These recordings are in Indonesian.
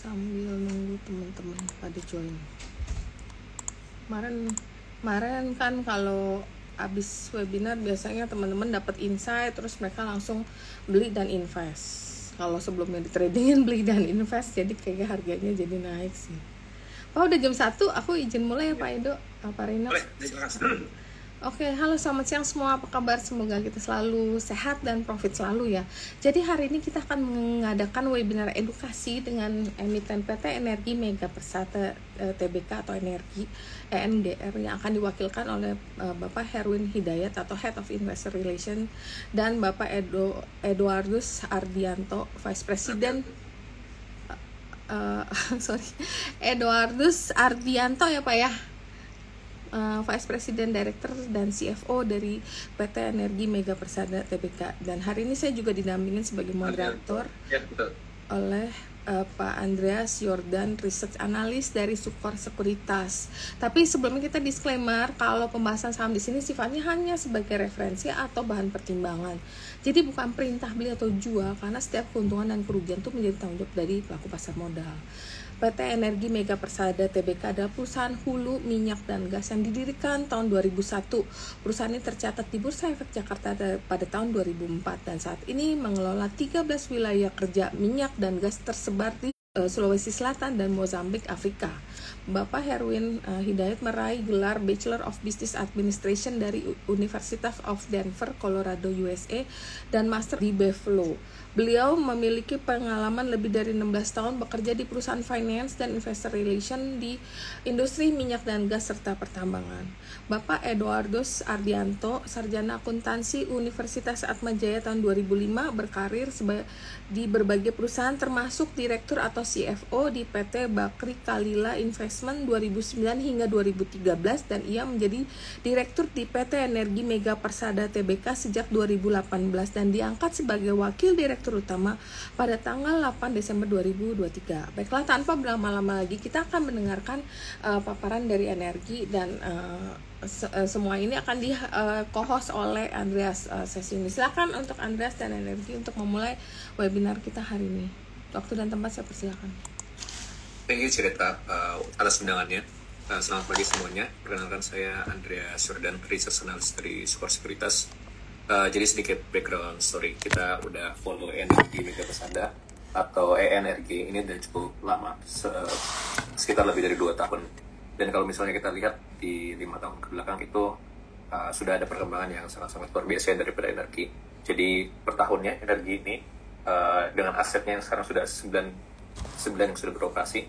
sambil nunggu teman-teman pada join. Kemarin kan kalau habis webinar biasanya teman-teman dapat insight, terus mereka langsung beli dan invest. Kalau sebelumnya di tradingin beli dan invest, jadi kayaknya harganya jadi naik sih. Pak udah jam 1, aku izin mulai ya Pak Edo, Pak Rino. Boleh, silakan. Oke, halo selamat siang semua, apa kabar? Semoga kita selalu sehat dan profit selalu ya. Jadi hari ini kita akan mengadakan webinar edukasi dengan emiten PT Energi Mega Persada TBK atau Energi ENGR yang akan diwakilkan oleh Bapak Herwin Hidayat atau Head of Investor Relations dan Bapak Eduardus Ardianto, Vice President Eduardus Ardianto ya Pak ya, Vice President Director dan CFO dari PT Energi Mega Persada TBK. Dan hari ini saya juga didampingin sebagai moderator oleh Pak Andreas Jordan, Research Analyst dari Sukor Sekuritas. Tapi sebelumnya kita disclaimer kalau pembahasan saham di sini sifatnya hanya sebagai referensi atau bahan pertimbangan. Jadi bukan perintah beli atau jual, karena setiap keuntungan dan kerugian itu menjadi tanggung jawab dari pelaku pasar modal. PT Energi Mega Persada TBK adalah perusahaan hulu minyak dan gas yang didirikan tahun 2001. Perusahaan ini tercatat di Bursa Efek Jakarta pada tahun 2004 dan saat ini mengelola 13 wilayah kerja minyak dan gas tersebar di Sulawesi Selatan dan Mozambik, Afrika. Bapak Herwin Hidayat meraih gelar Bachelor of Business Administration dari University of Denver, Colorado, USA dan Master di Buffalo. Beliau memiliki pengalaman lebih dari 16 tahun bekerja di perusahaan finance dan investor relation di industri minyak dan gas serta pertambangan. Bapak Eduardus Ardianto, sarjana akuntansi Universitas Atmajaya tahun 2005, berkarir di berbagai perusahaan termasuk direktur atau CFO di PT Bakri Kalila Investment 2009 hingga 2013 dan ia menjadi direktur di PT Energi Mega Persada TBK sejak 2018 dan diangkat sebagai wakil direktur utama pada tanggal 8 Desember 2023. Baiklah, tanpa berlama-lama lagi kita akan mendengarkan paparan dari Energi dan semua ini akan di co-host oleh Andreas sesi ini. Silakan untuk Andreas dan Energi untuk memulai webinar kita hari ini. Waktu dan tempat saya persilakan. Thank you Cerita atas undangannya. Selamat pagi semuanya. Perkenalkan saya Andreas Jordan, Research Analyst dari Sukor Sekuritas. Jadi sedikit background story, kita udah follow Energi Mega Persada atau ENRG ini udah cukup lama, sekitar lebih dari 2 tahun. Dan kalau misalnya kita lihat di 5 tahun ke belakang itu sudah ada perkembangan yang sangat-sangat luar biasa daripada Energi. Jadi per tahunnya Energi ini dengan asetnya yang sekarang sudah 9 yang sudah beroperasi,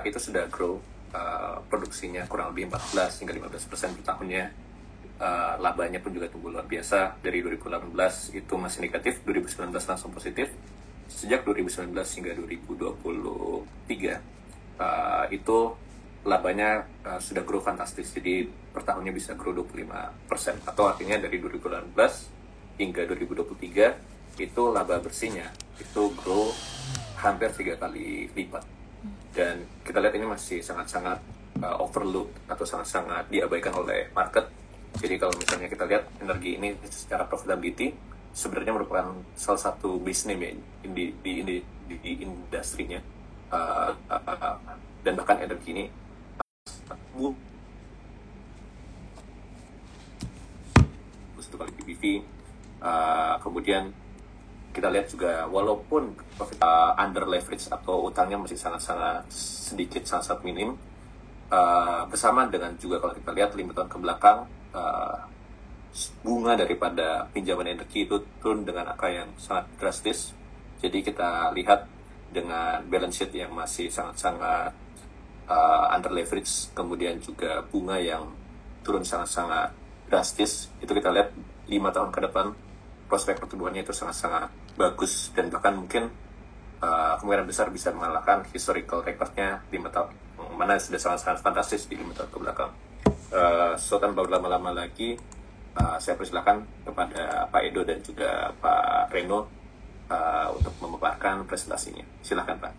itu sudah grow produksinya kurang lebih 14 hingga 15% per tahunnya. Labanya pun juga tumbuh luar biasa. Dari 2018 itu masih negatif, 2019 langsung positif. Sejak 2019 hingga 2023 itu labanya sudah grow fantastis. Jadi per tahunnya bisa grow 25%, atau artinya dari 2018 hingga 2023 itu laba bersihnya itu grow hampir 3 kali lipat. Dan kita lihat ini masih sangat-sangat overlooked atau sangat-sangat diabaikan oleh market. Jadi kalau misalnya kita lihat Energi ini secara profitability sebenarnya merupakan salah satu bisnis di industrinya, dan bahkan Energi ini satu kali PBV. Kemudian kita lihat juga walaupun profit under leverage atau utangnya masih sangat-sangat sedikit, sangat-sangat minim, bersama dengan juga kalau kita lihat 5 tahun ke belakang bunga daripada pinjaman Energi itu turun dengan angka yang sangat drastis. Jadi kita lihat dengan balance sheet yang masih sangat-sangat under leverage, kemudian juga bunga yang turun sangat-sangat drastis, itu kita lihat 5 tahun ke depan prospek pertumbuhannya itu sangat-sangat bagus, dan bahkan mungkin kemungkinan besar bisa mengalahkan historical recordnya 5 tahun, mana sudah sangat-sangat fantastis di 5 tahun ke belakang. So tanpa berlama-lama lagi, saya persilakan kepada Pak Edo dan juga Pak Reno untuk memaparkan presentasinya. Silakan Pak.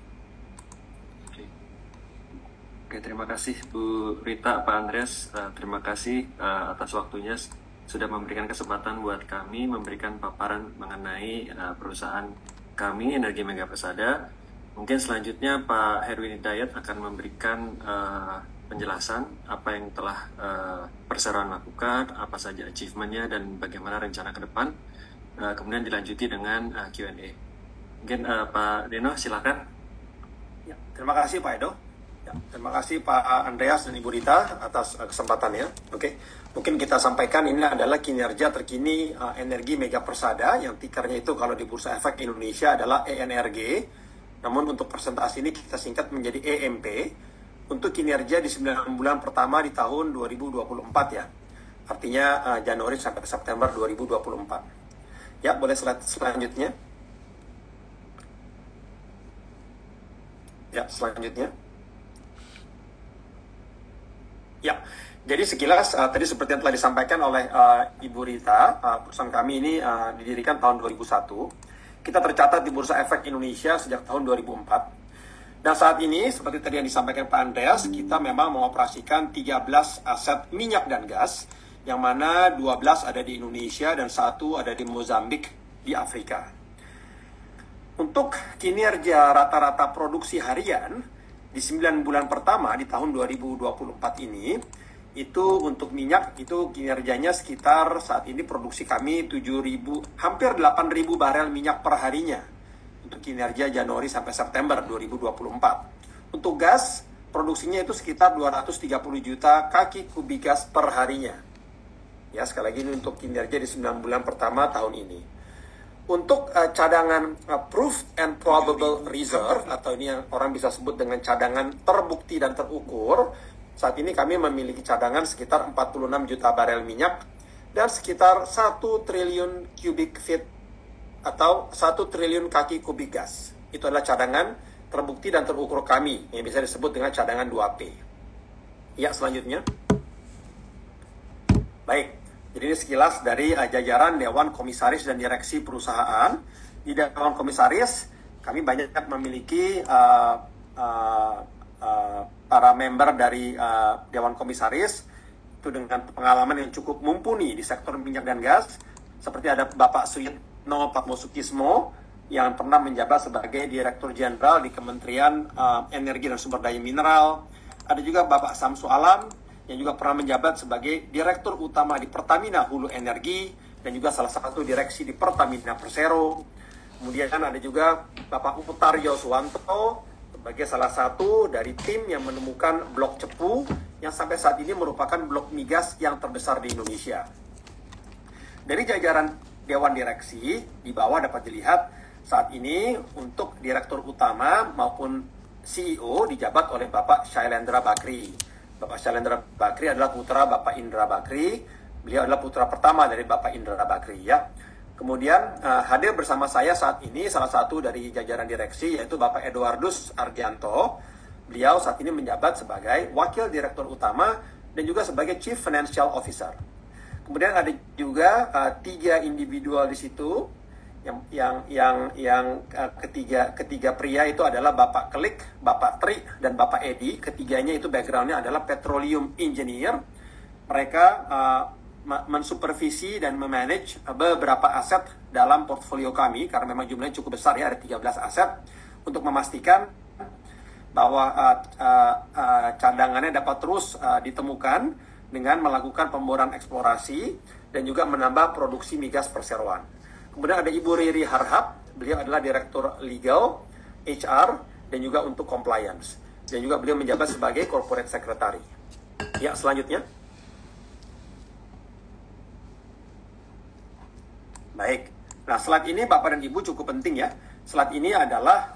Oke, terima kasih Bu Rita, Pak Andreas. Terima kasih atas waktunya sudah memberikan kesempatan buat kami memberikan paparan mengenai perusahaan kami Energi Mega Persada Mungkin selanjutnya Pak Herwin Hidayat akan memberikan penjelasan apa yang telah perseroan lakukan, apa saja achievementnya, dan bagaimana rencana ke depan. Kemudian dilanjuti dengan Q&A. Mungkin Pak Deno, silakan. Ya, terima kasih Pak Edo. Ya, terima kasih Pak Andreas dan Ibu Rita atas kesempatannya. Oke, mungkin kita sampaikan ini adalah kinerja terkini energi Mega Persada yang tikernya itu kalau di Bursa Efek Indonesia adalah ENRG. Namun untuk presentasi ini kita singkat menjadi EMP untuk kinerja di 9 bulan pertama di tahun 2024 ya. Artinya Januari sampai September 2024. Ya, boleh slide selanjutnya. Ya, selanjutnya. Ya, jadi sekilas tadi seperti yang telah disampaikan oleh Ibu Rita, perusahaan kami ini didirikan tahun 2001. Kita tercatat di Bursa Efek Indonesia sejak tahun 2004. Dan saat ini, seperti tadi yang disampaikan Pak Andreas, kita memang mengoperasikan 13 aset minyak dan gas, yang mana 12 ada di Indonesia dan 1 ada di Mozambik di Afrika. Untuk kinerja rata-rata produksi harian di 9 bulan pertama di tahun 2024 ini, itu untuk minyak itu kinerjanya sekitar saat ini produksi kami 7.000, hampir 8.000 barel minyak per harinya untuk kinerja Januari sampai September 2024. Untuk gas, produksinya itu sekitar 230 juta kaki kubik gas per harinya. Ya, sekali lagi ini untuk kinerja di 9 bulan pertama tahun ini. Untuk cadangan proved and probable reserve, atau ini yang orang bisa sebut dengan cadangan terbukti dan terukur, saat ini kami memiliki cadangan sekitar 46 juta barel minyak dan sekitar 1 triliun cubic feet atau 1 triliun kaki kubik gas. Itu adalah cadangan terbukti dan terukur kami yang bisa disebut dengan cadangan 2P. Ya, selanjutnya. Baik, jadi ini sekilas dari jajaran Dewan Komisaris dan Direksi Perusahaan. Di Dewan Komisaris, kami banyak memiliki para member dari Dewan Komisaris itu dengan pengalaman yang cukup mumpuni di sektor minyak dan gas. Seperti ada Bapak Suyitno Patmosukismo yang pernah menjabat sebagai Direktur Jenderal di Kementerian Energi dan Sumber Daya Mineral. Ada juga Bapak Samsu Alam yang juga pernah menjabat sebagai Direktur Utama di Pertamina Hulu Energi dan juga salah satu direksi di Pertamina Persero. Kemudian ada juga Bapak Utaryo Suwanto sebagai salah satu dari tim yang menemukan blok Cepu yang sampai saat ini merupakan blok migas yang terbesar di Indonesia. Dari jajaran Dewan Direksi, di bawah dapat dilihat saat ini untuk Direktur Utama maupun CEO dijabat oleh Bapak Shailendra Bakri. Bapak Shailendra Bakri adalah putra Bapak Indra Bakri. Beliau adalah putra pertama dari Bapak Indra Bakri ya. Kemudian hadir bersama saya saat ini salah satu dari jajaran direksi yaitu Bapak Eduardus Argianto. Beliau saat ini menjabat sebagai Wakil Direktur Utama dan juga sebagai Chief Financial Officer. Kemudian ada juga 3 individual di situ. Yang ketiga pria itu adalah Bapak Klik, Bapak Tri, dan Bapak Edi. Ketiganya itu backgroundnya adalah petroleum engineer. Mereka mensupervisi dan memanage beberapa aset dalam portfolio kami karena memang jumlahnya cukup besar ya, ada 13 aset, untuk memastikan bahwa cadangannya dapat terus ditemukan dengan melakukan pemboran eksplorasi dan juga menambah produksi migas perseroan. Kemudian ada Ibu Riri Harhab, beliau adalah Direktur Legal, HR, dan juga untuk Compliance. Dan juga beliau menjabat sebagai Corporate Secretary. Ya, selanjutnya. Baik, nah slide ini Bapak dan Ibu cukup penting ya. Slide ini adalah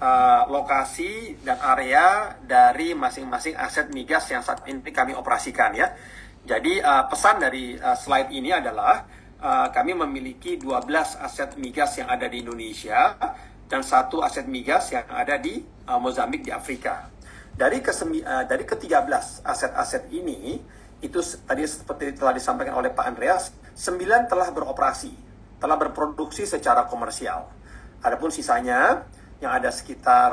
lokasi dan area dari masing-masing aset migas yang saat ini kami operasikan ya. Jadi pesan dari slide ini adalah kami memiliki 12 aset migas yang ada di Indonesia dan 1 aset migas yang ada di Mozambik di Afrika. Dari ke-13 aset-aset ini, itu tadi seperti telah disampaikan oleh Pak Andreas, 9 telah beroperasi, telah berproduksi secara komersial. Adapun sisanya yang ada sekitar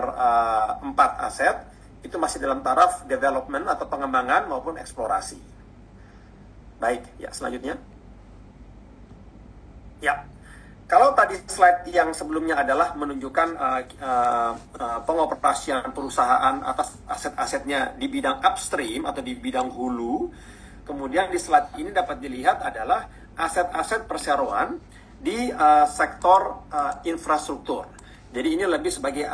4 aset itu masih dalam taraf development atau pengembangan maupun eksplorasi. Baik, ya selanjutnya. Ya, Kalau tadi slide yang sebelumnya adalah menunjukkan pengoperasian perusahaan atas aset-asetnya di bidang upstream atau di bidang hulu, kemudian di slide ini dapat dilihat adalah aset-aset perseroan di sektor infrastruktur. Jadi ini lebih sebagai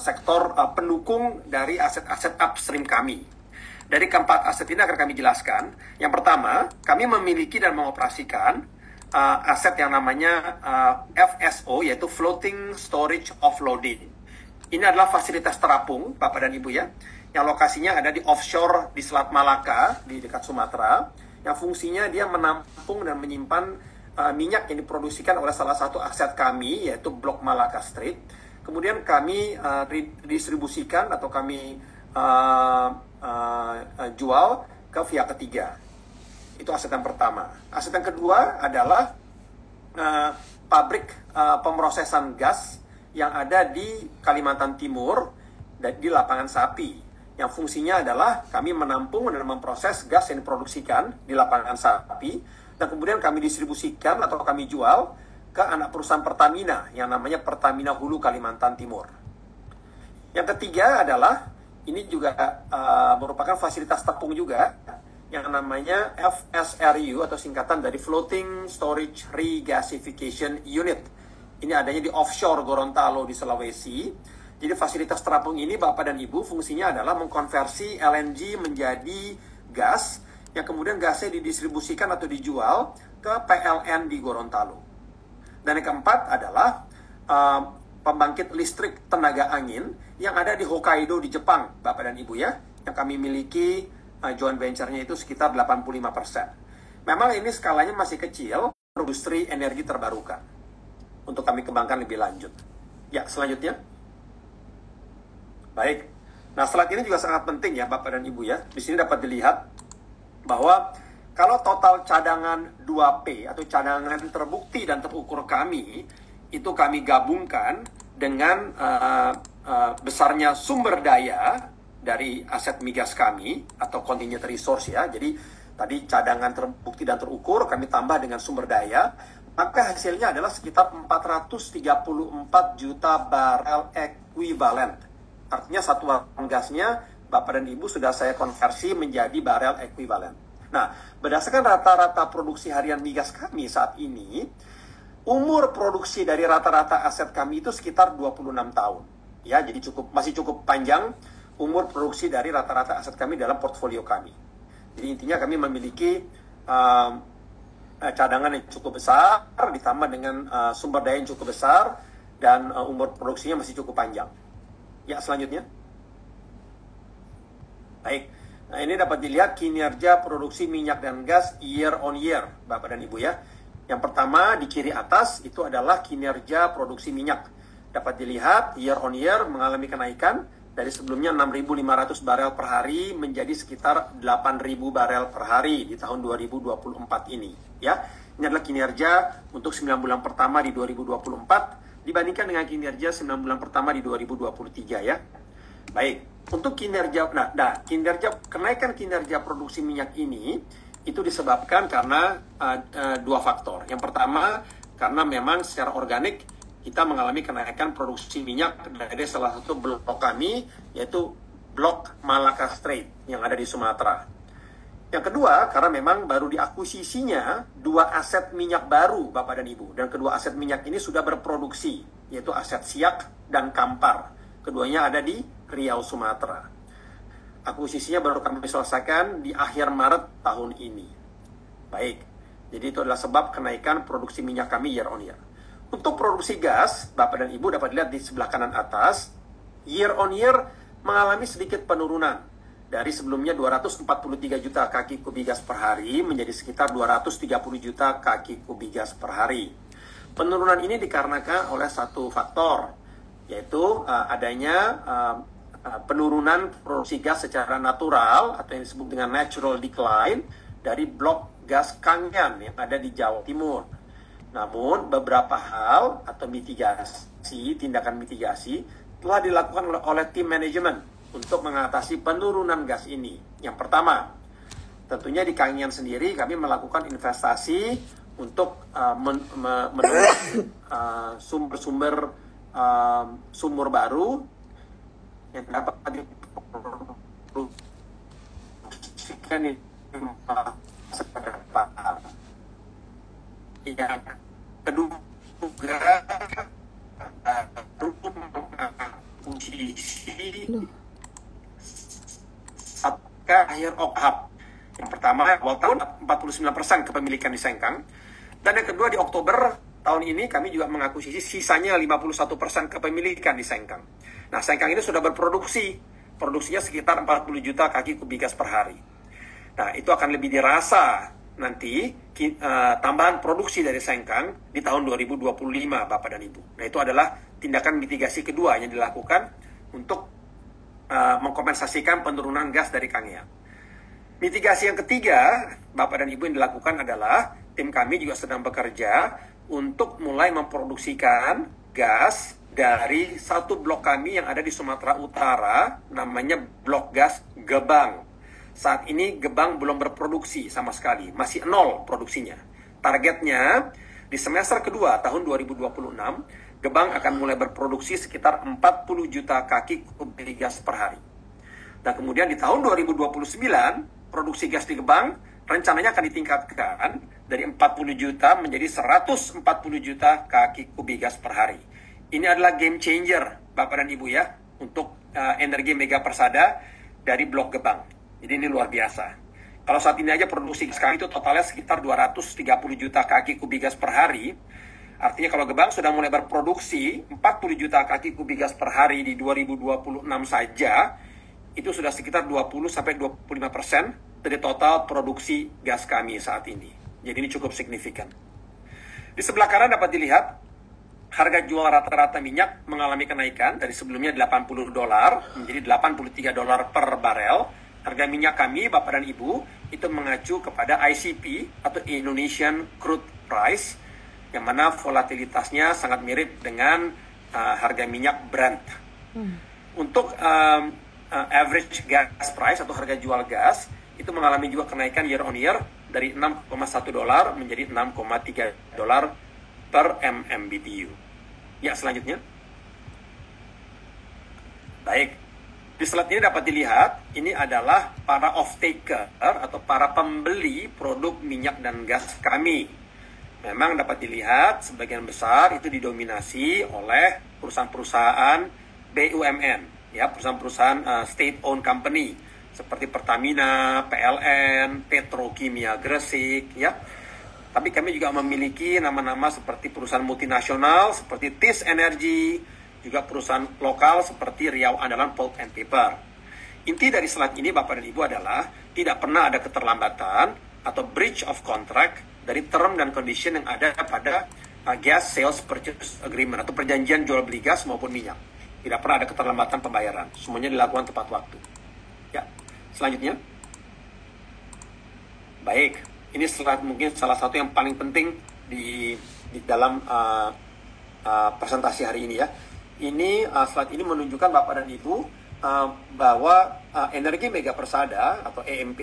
sektor pendukung dari aset-aset upstream kami. Dari keempat aset ini akan kami jelaskan. Yang pertama, kami memiliki dan mengoperasikan aset yang namanya FSO, yaitu Floating Storage Offloading. Ini adalah fasilitas terapung, Bapak dan Ibu ya, yang lokasinya ada di offshore di Selat Malaka, di dekat Sumatera, yang fungsinya dia menampung dan menyimpan minyak yang diproduksikan oleh salah satu aset kami, yaitu Blok Malaka Strait. Kemudian kami distribusikan atau kami jual ke pihak ketiga. Itu aset yang pertama. Aset yang kedua adalah pabrik pemrosesan gas yang ada di Kalimantan Timur dan di Lapangan Sapi. Yang fungsinya adalah kami menampung dan memproses gas yang diproduksikan di Lapangan Sapi dan kemudian kami distribusikan atau kami jual ke anak perusahaan Pertamina yang namanya Pertamina Hulu Kalimantan Timur. Yang ketiga adalah ini juga merupakan fasilitas tepung juga yang namanya FSRU atau singkatan dari Floating Storage Regasification Unit. Ini adanya di offshore Gorontalo di Sulawesi. Jadi fasilitas terapung ini Bapak dan Ibu fungsinya adalah mengkonversi LNG menjadi gas yang kemudian gasnya didistribusikan atau dijual ke PLN di Gorontalo. Dan yang keempat adalah pembangkit listrik tenaga angin yang ada di Hokkaido di Jepang, Bapak dan Ibu ya, yang kami miliki. Joint venture-nya itu sekitar 85%. Memang ini skalanya masih kecil, industri energi terbarukan. Untuk kami kembangkan lebih lanjut. Ya, selanjutnya. Baik. Nah, slide ini juga sangat penting ya, Bapak dan Ibu ya. Di sini dapat dilihat bahwa kalau total cadangan 2P atau cadangan terbukti dan terukur kami, itu kami gabungkan dengan besarnya sumber daya dari aset migas kami atau contingent resource ya. Jadi tadi cadangan terbukti dan terukur kami tambah dengan sumber daya, maka hasilnya adalah sekitar 434 juta barel ekuivalen. Artinya satuan gasnya Bapak dan Ibu sudah saya konversi menjadi barel ekuivalen. Nah, berdasarkan rata-rata produksi harian migas kami saat ini, umur produksi dari rata-rata aset kami itu sekitar 26 tahun. Ya, jadi masih cukup panjang umur produksi dari rata-rata aset kami dalam portfolio kami. Jadi intinya kami memiliki cadangan yang cukup besar, ditambah dengan sumber daya yang cukup besar, dan umur produksinya masih cukup panjang. Ya, selanjutnya. Baik, nah ini dapat dilihat kinerja produksi minyak dan gas year on year, Bapak dan Ibu ya. Yang pertama di kiri atas itu adalah kinerja produksi minyak. Dapat dilihat year on year mengalami kenaikan dari sebelumnya 6.500 barel per hari menjadi sekitar 8.000 barel per hari di tahun 2024 ini. Ya, ini adalah kinerja untuk 9 bulan pertama di 2024 dibandingkan dengan kinerja 9 bulan pertama di 2023 ya. Baik, untuk kinerja, kenaikan kinerja produksi minyak ini itu disebabkan karena dua faktor. Yang pertama, karena memang secara organik kita mengalami kenaikan produksi minyak dari salah satu blok kami, yaitu Blok Malaka Strait yang ada di Sumatera. Yang kedua, karena memang baru diakuisisinya dua aset minyak baru, Bapak dan Ibu. Dan kedua aset minyak ini sudah berproduksi, yaitu aset Siak dan Kampar. Keduanya ada di Riau, Sumatera. Akuisisinya baru kami selesaikan di akhir Maret tahun ini. Baik, jadi itu adalah sebab kenaikan produksi minyak kami year on year. Untuk produksi gas, Bapak dan Ibu dapat lihat di sebelah kanan atas, year on year mengalami sedikit penurunan. Dari sebelumnya 243 juta kaki kubik gas per hari menjadi sekitar 230 juta kaki kubik gas per hari. Penurunan ini dikarenakan oleh satu faktor, yaitu adanya penurunan produksi gas secara natural atau yang disebut dengan natural decline dari blok gas Kangen yang ada di Jawa Timur. Namun beberapa hal atau tindakan mitigasi telah dilakukan oleh tim manajemen untuk mengatasi penurunan gas ini. Yang pertama, tentunya di Kangen sendiri kami melakukan investasi untuk menemukan sumber-sumber sumur baru yang dapat diproduksikan di masa depan. Yang kedua posisi akhir Oktober. Yang pertama awal tahun 49% kepemilikan di Sengkang, dan yang kedua di Oktober tahun ini kami juga mengakuisisi sisanya 51% kepemilikan di Sengkang. Nah, Sengkang ini sudah berproduksi, produksinya sekitar 40 juta kaki kubik gas per hari. Nah, itu akan lebih dirasa nanti tambahan produksi dari Sengkang di tahun 2025, Bapak dan Ibu. Nah, itu adalah tindakan mitigasi kedua yang dilakukan untuk mengkompensasikan penurunan gas dari Kangean. Mitigasi yang ketiga, Bapak dan Ibu, yang dilakukan adalah tim kami juga sedang bekerja untuk mulai memproduksikan gas dari satu blok kami yang ada di Sumatera Utara, namanya blok gas Gebang. Saat ini Gebang belum berproduksi sama sekali, masih nol produksinya. Targetnya di semester kedua tahun 2026, Gebang akan mulai berproduksi sekitar 40 juta kaki kubik gas per hari. Dan kemudian di tahun 2029, produksi gas di Gebang rencananya akan ditingkatkan dari 40 juta menjadi 140 juta kaki kubik gas per hari. Ini adalah game changer, Bapak dan Ibu ya, untuk energi mega persada dari blok Gebang. Jadi ini luar biasa. Kalau saat ini aja produksi sekarang itu totalnya sekitar 230 juta kaki kubik gas per hari. Artinya kalau Gebang sudah mulai berproduksi 40 juta kaki kubik gas per hari di 2026 saja, itu sudah sekitar 20-25% dari total produksi gas kami saat ini. Jadi ini cukup signifikan. Di sebelah kanan dapat dilihat harga jual rata-rata minyak mengalami kenaikan dari sebelumnya $80 menjadi $83 per barel. Harga minyak kami, Bapak dan Ibu, itu mengacu kepada ICP atau Indonesian Crude Price, yang mana volatilitasnya sangat mirip dengan harga minyak Brent. Untuk average gas price atau harga jual gas itu mengalami juga kenaikan year on year dari $6,1 menjadi $6,3 per MMBTU. Ya, selanjutnya. Baik. Di slide ini dapat dilihat, ini adalah para off-taker atau para pembeli produk minyak dan gas kami. Memang dapat dilihat sebagian besar itu didominasi oleh perusahaan-perusahaan BUMN, ya, perusahaan-perusahaan state-owned company seperti Pertamina, PLN, Petrokimia Gresik, ya. Tapi kami juga memiliki nama-nama seperti perusahaan multinasional seperti TIS Energy, juga perusahaan lokal seperti Riau Andalan Pulp and Paper. Inti dari slide ini, Bapak dan Ibu, adalah tidak pernah ada keterlambatan atau breach of contract dari term dan condition yang ada pada gas sales purchase agreement atau perjanjian jual beli gas maupun minyak. Tidak pernah ada keterlambatan pembayaran. Semuanya dilakukan tepat waktu. Ya, selanjutnya. Baik, ini slide mungkin salah satu yang paling penting di dalam presentasi hari ini ya. Ini slide ini menunjukkan Bapak dan Ibu bahwa energi mega persada atau EMP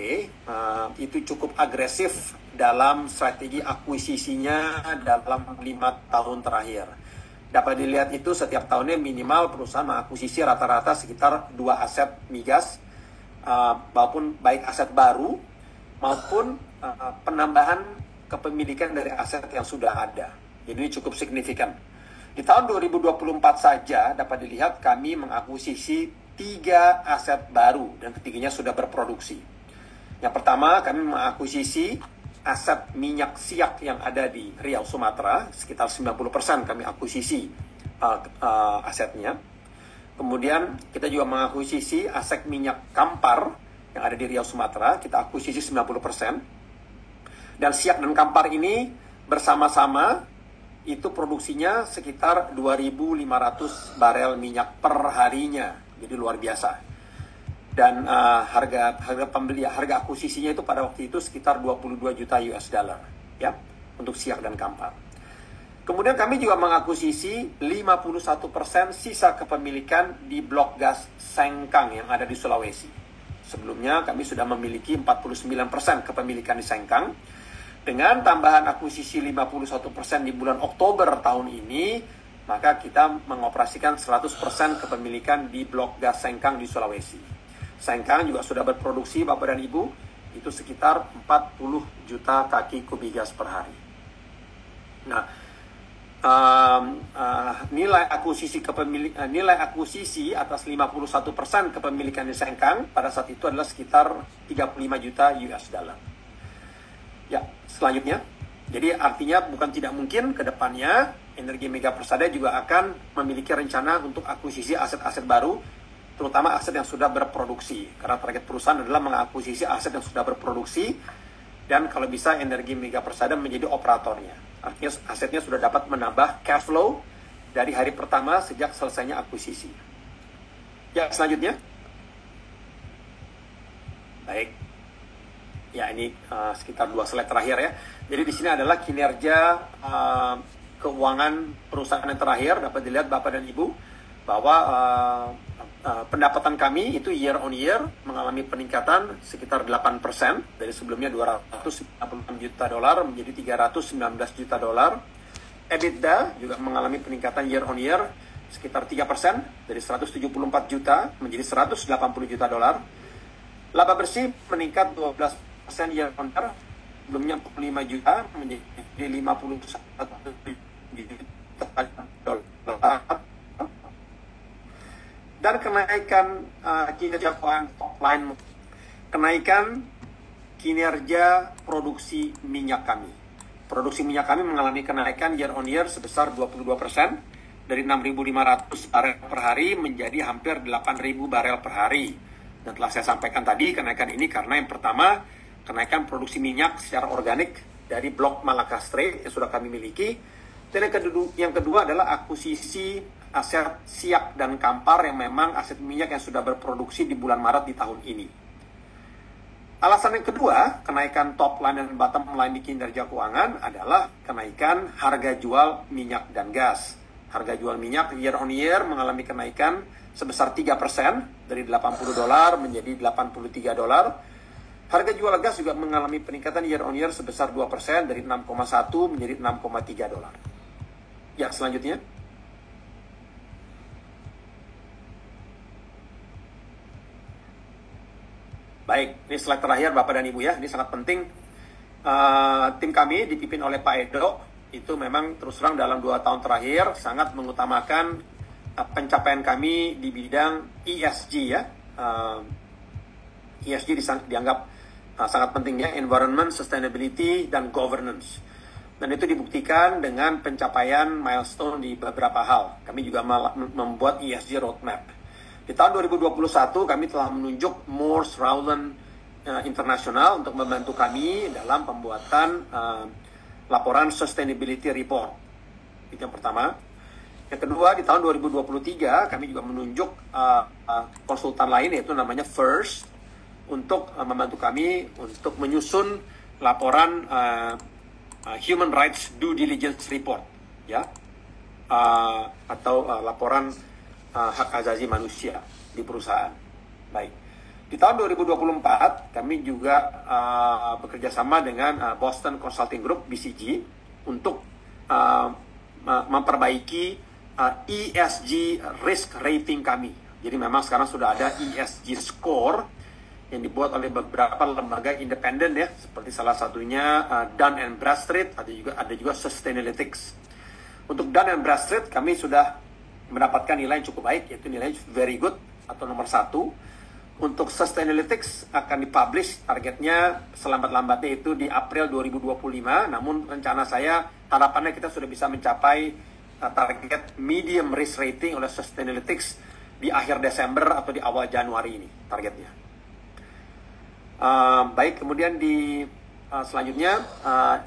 itu cukup agresif dalam strategi akuisisinya dalam 5 tahun terakhir. Dapat dilihat itu setiap tahunnya minimal perusahaan mengakuisisi rata-rata sekitar 2 aset migas, maupun baik aset baru maupun penambahan kepemilikan dari aset yang sudah ada. Jadi ini cukup signifikan. Di tahun 2024 saja dapat dilihat kami mengakuisisi 3 aset baru dan ketiganya sudah berproduksi. Yang pertama, kami mengakuisisi aset minyak siak yang ada di Riau, Sumatera, sekitar 90% kami akuisisi asetnya. Kemudian kita juga mengakuisisi aset minyak Kampar yang ada di Riau, Sumatera, kita akuisisi 90%. Dan siak dan Kampar ini bersama-sama itu produksinya sekitar 2.500 barel minyak per harinya, jadi luar biasa. Dan harga akuisisinya itu pada waktu itu sekitar 22 juta US dollar, ya, untuk siak dan Kampar. Kemudian kami juga mengakuisisi 51% sisa kepemilikan di blok gas Sengkang yang ada di Sulawesi. Sebelumnya kami sudah memiliki 49% kepemilikan di Sengkang. Dengan tambahan akuisisi 51% di bulan Oktober tahun ini, maka kita mengoperasikan 100% kepemilikan di blok gas Sengkang di Sulawesi. Sengkang juga sudah berproduksi, Bapak dan Ibu, itu sekitar 40 juta kaki kubik gas per hari. Nah, nilai akuisisi atas 51% kepemilikan di Sengkang pada saat itu adalah sekitar 35 juta US dollar. Ya, selanjutnya. Jadi artinya bukan tidak mungkin ke depannya Energi Mega Persada juga akan memiliki rencana untuk akuisisi aset-aset baru, terutama aset yang sudah berproduksi. Karena target perusahaan adalah mengakuisisi aset yang sudah berproduksi, dan kalau bisa Energi Mega Persada menjadi operatornya. Artinya asetnya sudah dapat menambah cash flow dari hari pertama sejak selesainya akuisisi. Ya, selanjutnya. Baik. Ya, ini sekitar 2 slide terakhir ya. Jadi di sini adalah kinerja keuangan perusahaan yang terakhir. Dapat dilihat Bapak dan Ibu bahwa pendapatan kami itu year on year mengalami peningkatan sekitar 8%, dari sebelumnya 296 juta dolar menjadi 319 juta dolar. EBITDA juga mengalami peningkatan year on year sekitar 3%, dari 174 juta menjadi 180 juta dolar. Laba bersih meningkat 12% year on year, sebelumnya 45 juta menjadi 51 juta dolar. Dan kenaikan kinerja keuangan top line, kenaikan kinerja produksi minyak kami. Produksi minyak kami mengalami kenaikan year on year sebesar 22%, dari 6.500 barel per hari menjadi hampir 8.000 barel per hari. Dan telah saya sampaikan tadi, kenaikan ini karena yang pertama, kenaikan produksi minyak secara organik dari blok Malakastre yang sudah kami miliki. Dan yang kedua adalah akuisisi aset Siak dan Kampar yang memang aset minyak yang sudah berproduksi di bulan Maret di tahun ini. Alasan yang kedua, kenaikan top line dan bottom line di kinerja keuangan adalah kenaikan harga jual minyak dan gas. Harga jual minyak year on year mengalami kenaikan sebesar 3%, dari 80 dolar menjadi 83 dolar. Harga jual gas juga mengalami peningkatan year on year sebesar 2%, dari 6,1 menjadi 6,3 dolar. Ya, selanjutnya. Baik, ini slide terakhir Bapak dan Ibu ya, ini sangat penting. Tim kami dipimpin oleh Pak Edo, itu memang terus terang dalam 2 tahun terakhir sangat mengutamakan pencapaian kami di bidang ESG ya. ESG dianggap sangat penting ya, environment, sustainability, dan governance. Dan itu dibuktikan dengan pencapaian milestone di beberapa hal. Kami juga membuat ESG roadmap. Di tahun 2021 kami telah menunjuk Morse Rowland International untuk membantu kami dalam pembuatan laporan sustainability report. Itu yang pertama. Yang kedua, di tahun 2023 kami juga menunjuk konsultan lain, yaitu namanya First, untuk membantu kami untuk menyusun laporan Human Rights Due Diligence Report, ya, atau laporan hak asasi manusia di perusahaan. Baik. Di tahun 2024 kami juga bekerja sama dengan Boston Consulting Group (BCG) untuk memperbaiki ESG risk rating kami. Jadi memang sekarang sudah ada ESG score yang dibuat oleh beberapa lembaga independen ya, seperti salah satunya Dun & Bradstreet, ada juga Sustainalytics. Untuk Dun & Bradstreet kami sudah mendapatkan nilai yang cukup baik, yaitu nilai very good atau nomor 1. Untuk Sustainalytics akan dipublish targetnya selambat-lambatnya itu di April 2025, namun rencana saya harapannya kita sudah bisa mencapai target medium risk rating oleh Sustainalytics di akhir Desember atau di awal Januari ini targetnya. Baik, kemudian selanjutnya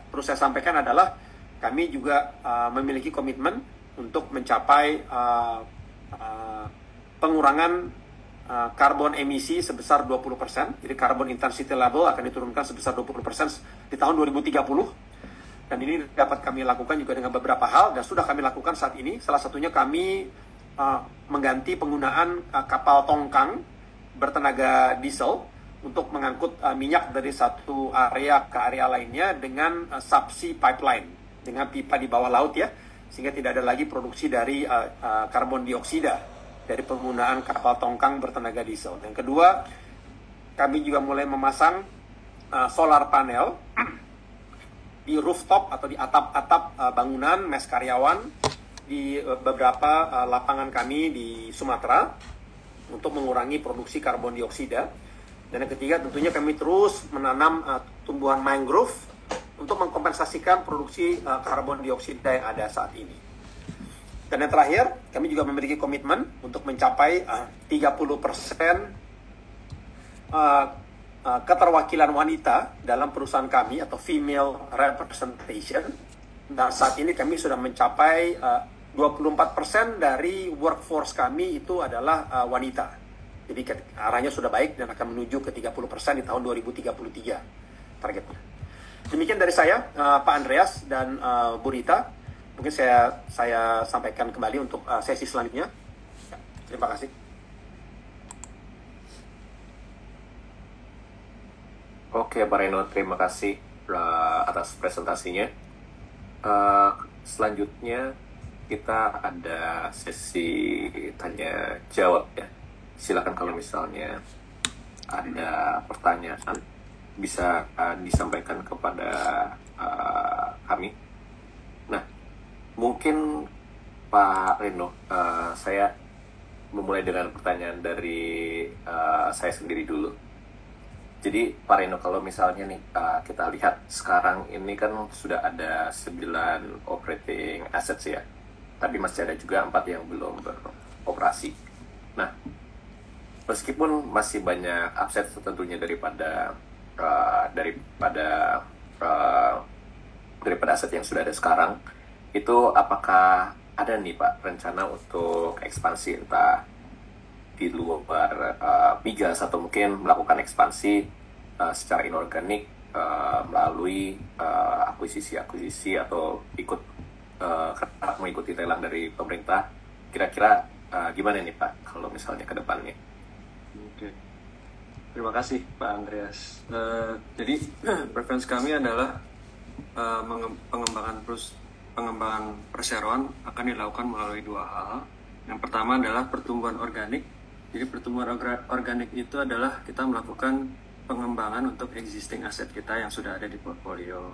perlu saya sampaikan adalah kami juga memiliki komitmen untuk mencapai pengurangan karbon emisi sebesar 20%. Jadi carbon intensity level akan diturunkan sebesar 20% di tahun 2030. Dan ini dapat kami lakukan juga dengan beberapa hal dan sudah kami lakukan saat ini. Salah satunya kami mengganti penggunaan kapal tongkang bertenaga diesel untuk mengangkut minyak dari satu area ke area lainnya dengan subsea pipeline, dengan pipa di bawah laut ya, sehingga tidak ada lagi produksi dari karbon dioksida dari penggunaan kapal tongkang bertenaga diesel. Yang kedua, kami juga mulai memasang solar panel di rooftop atau di atap-atap bangunan mes karyawan di beberapa lapangan kami di Sumatera untuk mengurangi produksi karbon dioksida. Dan yang ketiga, tentunya kami terus menanam tumbuhan mangrove untuk mengkompensasikan produksi karbon dioksida yang ada saat ini. Dan yang terakhir, kami juga memiliki komitmen untuk mencapai 30% keterwakilan wanita dalam perusahaan kami atau female representation. Dan saat ini kami sudah mencapai 24% dari workforce kami itu adalah wanita. Jadi arahnya sudah baik dan akan menuju ke 30% di tahun 2033 targetnya. Demikian dari saya, Pak Andreas dan Bu Rita. Mungkin saya sampaikan kembali untuk sesi selanjutnya. Ya, terima kasih. Oke, Pak Reno, terima kasih atas presentasinya. Selanjutnya kita ada sesi tanya jawab ya. Silakan kalau misalnya ada pertanyaan bisa disampaikan kepada kami. Nah, mungkin Pak Reno, saya memulai dengan pertanyaan dari saya sendiri dulu. Jadi Pak Reno, kalau misalnya nih kita lihat sekarang ini kan sudah ada 9 operating assets ya, tapi masih ada juga 4 yang belum beroperasi. Nah, meskipun masih banyak upset tentunya daripada aset yang sudah ada sekarang, itu apakah ada nih Pak rencana untuk ekspansi entah di luar migas atau mungkin melakukan ekspansi secara inorganik melalui akuisisi atau mengikuti lelang dari pemerintah. Kira-kira gimana nih Pak kalau misalnya ke depannya? Oke. Terima kasih Pak Andreas. Jadi preferensi kami adalah pengembangan perseroan akan dilakukan melalui 2 hal. Yang pertama adalah pertumbuhan organik. Jadi pertumbuhan organik itu adalah kita melakukan pengembangan untuk existing aset kita yang sudah ada di portfolio.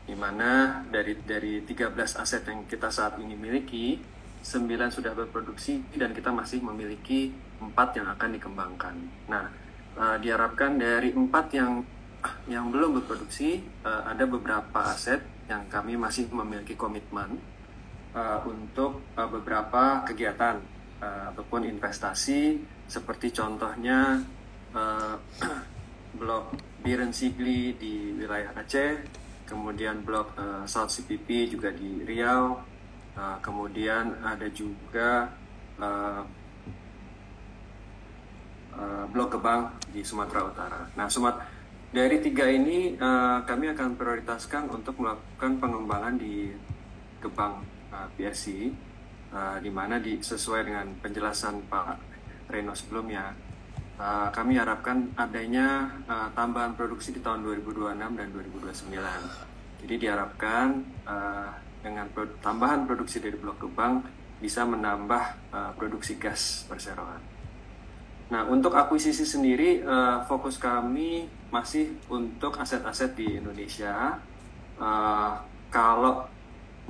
Di mana dari 13 aset yang kita saat ini miliki, 9 sudah berproduksi dan kita masih memiliki 4 yang akan dikembangkan. Nah, diharapkan dari 4 yang belum berproduksi, ada beberapa aset yang kami masih memiliki komitmen untuk beberapa kegiatan ataupun investasi, seperti contohnya blok Biren Sigli di wilayah Aceh, kemudian blok South CPP juga di Riau, kemudian ada juga blok Gebang di Sumatera Utara. Nah, dari 3 ini kami akan prioritaskan untuk melakukan pengembangan di Gebang PSC, di mana sesuai dengan penjelasan Pak Reno sebelumnya, kami harapkan adanya tambahan produksi di tahun 2026 dan 2029. Jadi diharapkan dengan tambahan produksi dari blok Gebang bisa menambah produksi gas perseroan. Nah, untuk akuisisi sendiri, fokus kami masih untuk aset-aset di Indonesia. Kalau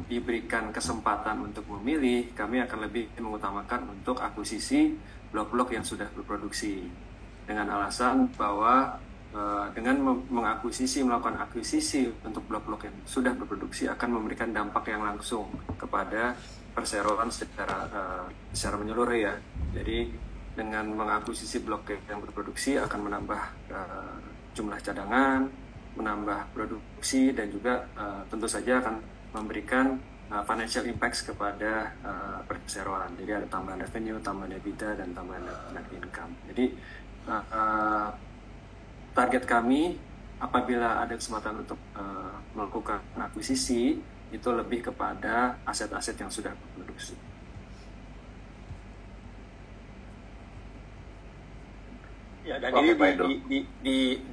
diberikan kesempatan untuk memilih, kami akan lebih mengutamakan untuk akuisisi blok-blok yang sudah berproduksi, dengan alasan bahwa dengan melakukan akuisisi untuk blok-blok yang sudah berproduksi akan memberikan dampak yang langsung kepada perseroan secara menyeluruh ya. Jadi dengan mengakuisisi blok yang berproduksi akan menambah jumlah cadangan, menambah produksi, dan juga tentu saja akan memberikan financial impacts kepada perseroan. Jadi ada tambahan revenue, tambahan EBITDA, dan tambahan net income. Jadi target kami apabila ada kesempatan untuk melakukan akuisisi itu lebih kepada aset-aset yang sudah berproduksi. Ya, dan ini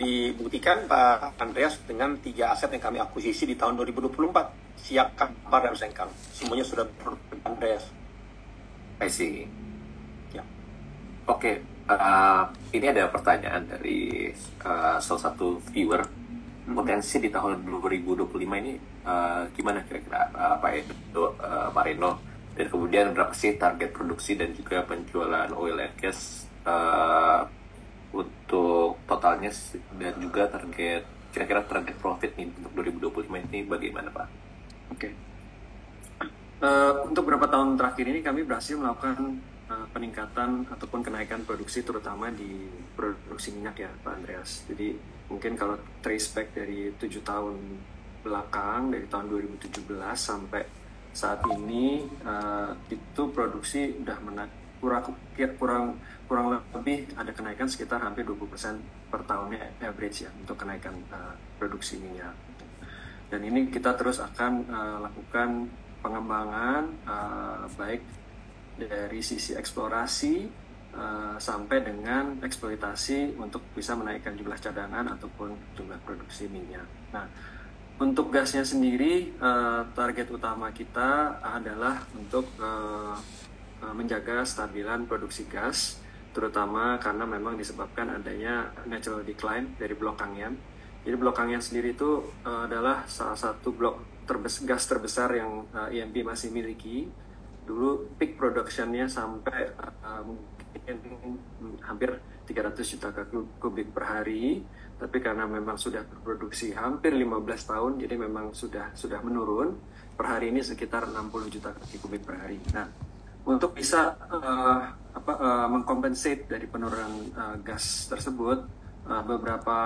dibuktikan Pak Andreas dengan 3 aset yang kami akuisisi di tahun 2024. Siak, Kampar, dan Sengkang. Semuanya sudah Pak Andreas. I see. Ya. Oke, ini ada pertanyaan dari salah satu viewer. Potensi di tahun 2025 ini gimana kira-kira Pak Edo, Pak Reno? Dan kemudian berapa sih target produksi dan juga penjualan oil and gas untuk totalnya, dan juga kira-kira target profit nih untuk 2025 ini bagaimana Pak? Oke. Untuk beberapa tahun terakhir ini kami berhasil melakukan peningkatan ataupun kenaikan produksi, terutama di produksi minyak ya Pak Andreas. Jadi mungkin kalau trace back dari 7 tahun belakang, dari tahun 2017 sampai saat ini, itu produksi udah kurang lebih ada kenaikan sekitar hampir 20% per tahunnya average ya untuk kenaikan produksi minyak. Dan ini kita terus akan lakukan pengembangan baik dari sisi eksplorasi sampai dengan eksploitasi untuk bisa menaikkan jumlah cadangan ataupun jumlah produksi minyak. Nah, untuk gasnya sendiri, target utama kita adalah untuk menjaga stabilan produksi gas, terutama karena memang disebabkan adanya natural decline dari Blok Kangyan. Jadi Blok Kangyan sendiri itu adalah salah satu blok gas terbesar yang IMB masih miliki. Dulu peak productionnya sampai mungkin hampir 300 juta kubik per hari, tapi karena memang sudah berproduksi hampir 15 tahun, jadi memang sudah menurun. Per hari ini sekitar 60 juta kubik per hari. Nah, untuk bisa mengkompensate dari penurunan gas tersebut, beberapa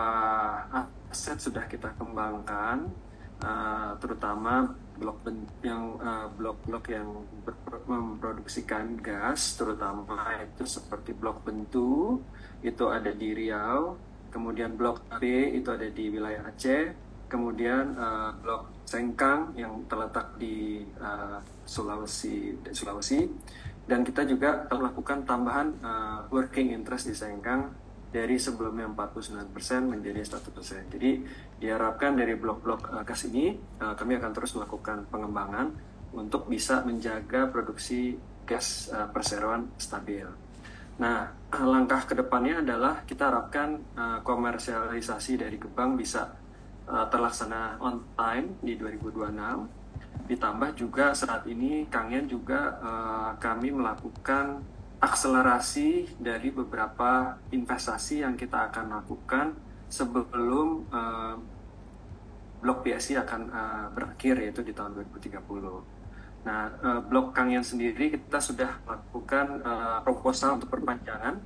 aset sudah kita kembangkan, terutama blok-blok yang memproduksikan gas, terutama itu seperti blok Bentu, itu ada di Riau, kemudian blok B itu ada di wilayah Aceh, kemudian blok Sengkang yang terletak di Sulawesi, dan kita juga melakukan tambahan working interest di Sengkang dari sebelumnya 49% menjadi 100%. Jadi diharapkan dari blok-blok gas ini kami akan terus melakukan pengembangan untuk bisa menjaga produksi gas perseroan stabil. Nah, langkah kedepannya adalah kita harapkan komersialisasi dari Gebang bisa terlaksana on time di 2026. Ditambah juga saat ini Kangyan juga kami melakukan akselerasi dari beberapa investasi yang kita akan lakukan sebelum blok PSI akan berakhir, yaitu di tahun 2030. Nah, blok Kangyan sendiri kita sudah melakukan proposal untuk perpanjangan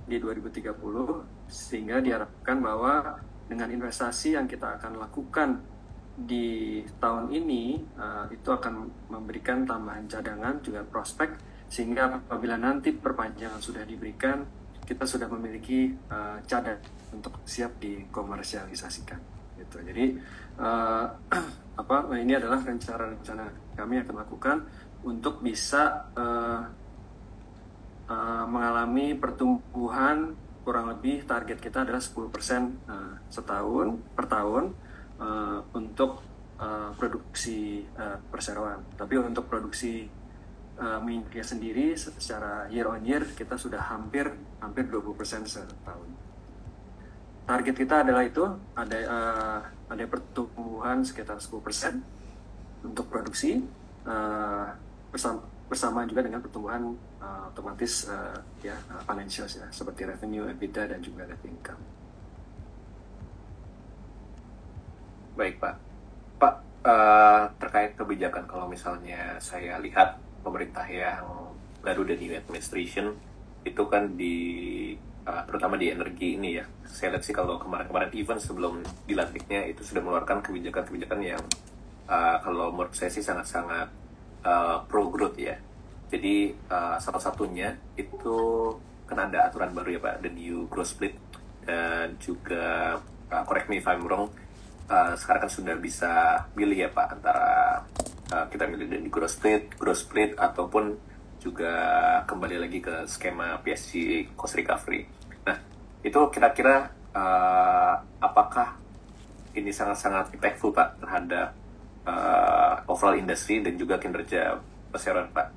di 2030, sehingga diharapkan bahwa dengan investasi yang kita akan lakukan di tahun ini itu akan memberikan tambahan cadangan juga prospek, sehingga apabila nanti perpanjangan sudah diberikan, kita sudah memiliki cadangan untuk siap dikomersialisasikan. Gitu. Jadi ini adalah rencana kami akan lakukan untuk bisa mengalami pertumbuhan kurang lebih target kita adalah 10% per tahun untuk produksi perseroan. Tapi untuk produksi minyaknya sendiri secara year on year kita sudah hampir 20% setahun. Target kita adalah itu, ada pertumbuhan sekitar 10% untuk produksi, bersama juga dengan pertumbuhan otomatis financials ya, seperti revenue, EBITDA, dan juga net income. Baik Pak. Pak, terkait kebijakan, kalau misalnya saya lihat pemerintah yang baru dan new administration itu kan terutama di energi ini ya, saya lihat sih kalau kemarin-kemarin even sebelum dilantiknya itu sudah mengeluarkan kebijakan-kebijakan yang kalau menurut saya sih sangat-sangat pro growth ya. Jadi salah satunya itu kan ada aturan baru ya Pak, the new growth split, dan juga correct me if I'm wrong, sekarang kan sudah bisa milih ya Pak antara kita milih dari growth split ataupun juga kembali lagi ke skema PSC cost recovery. Nah, Itu kira-kira apakah ini sangat-sangat impactful Pak terhadap overall industri dan juga kinerja perseroan Pak?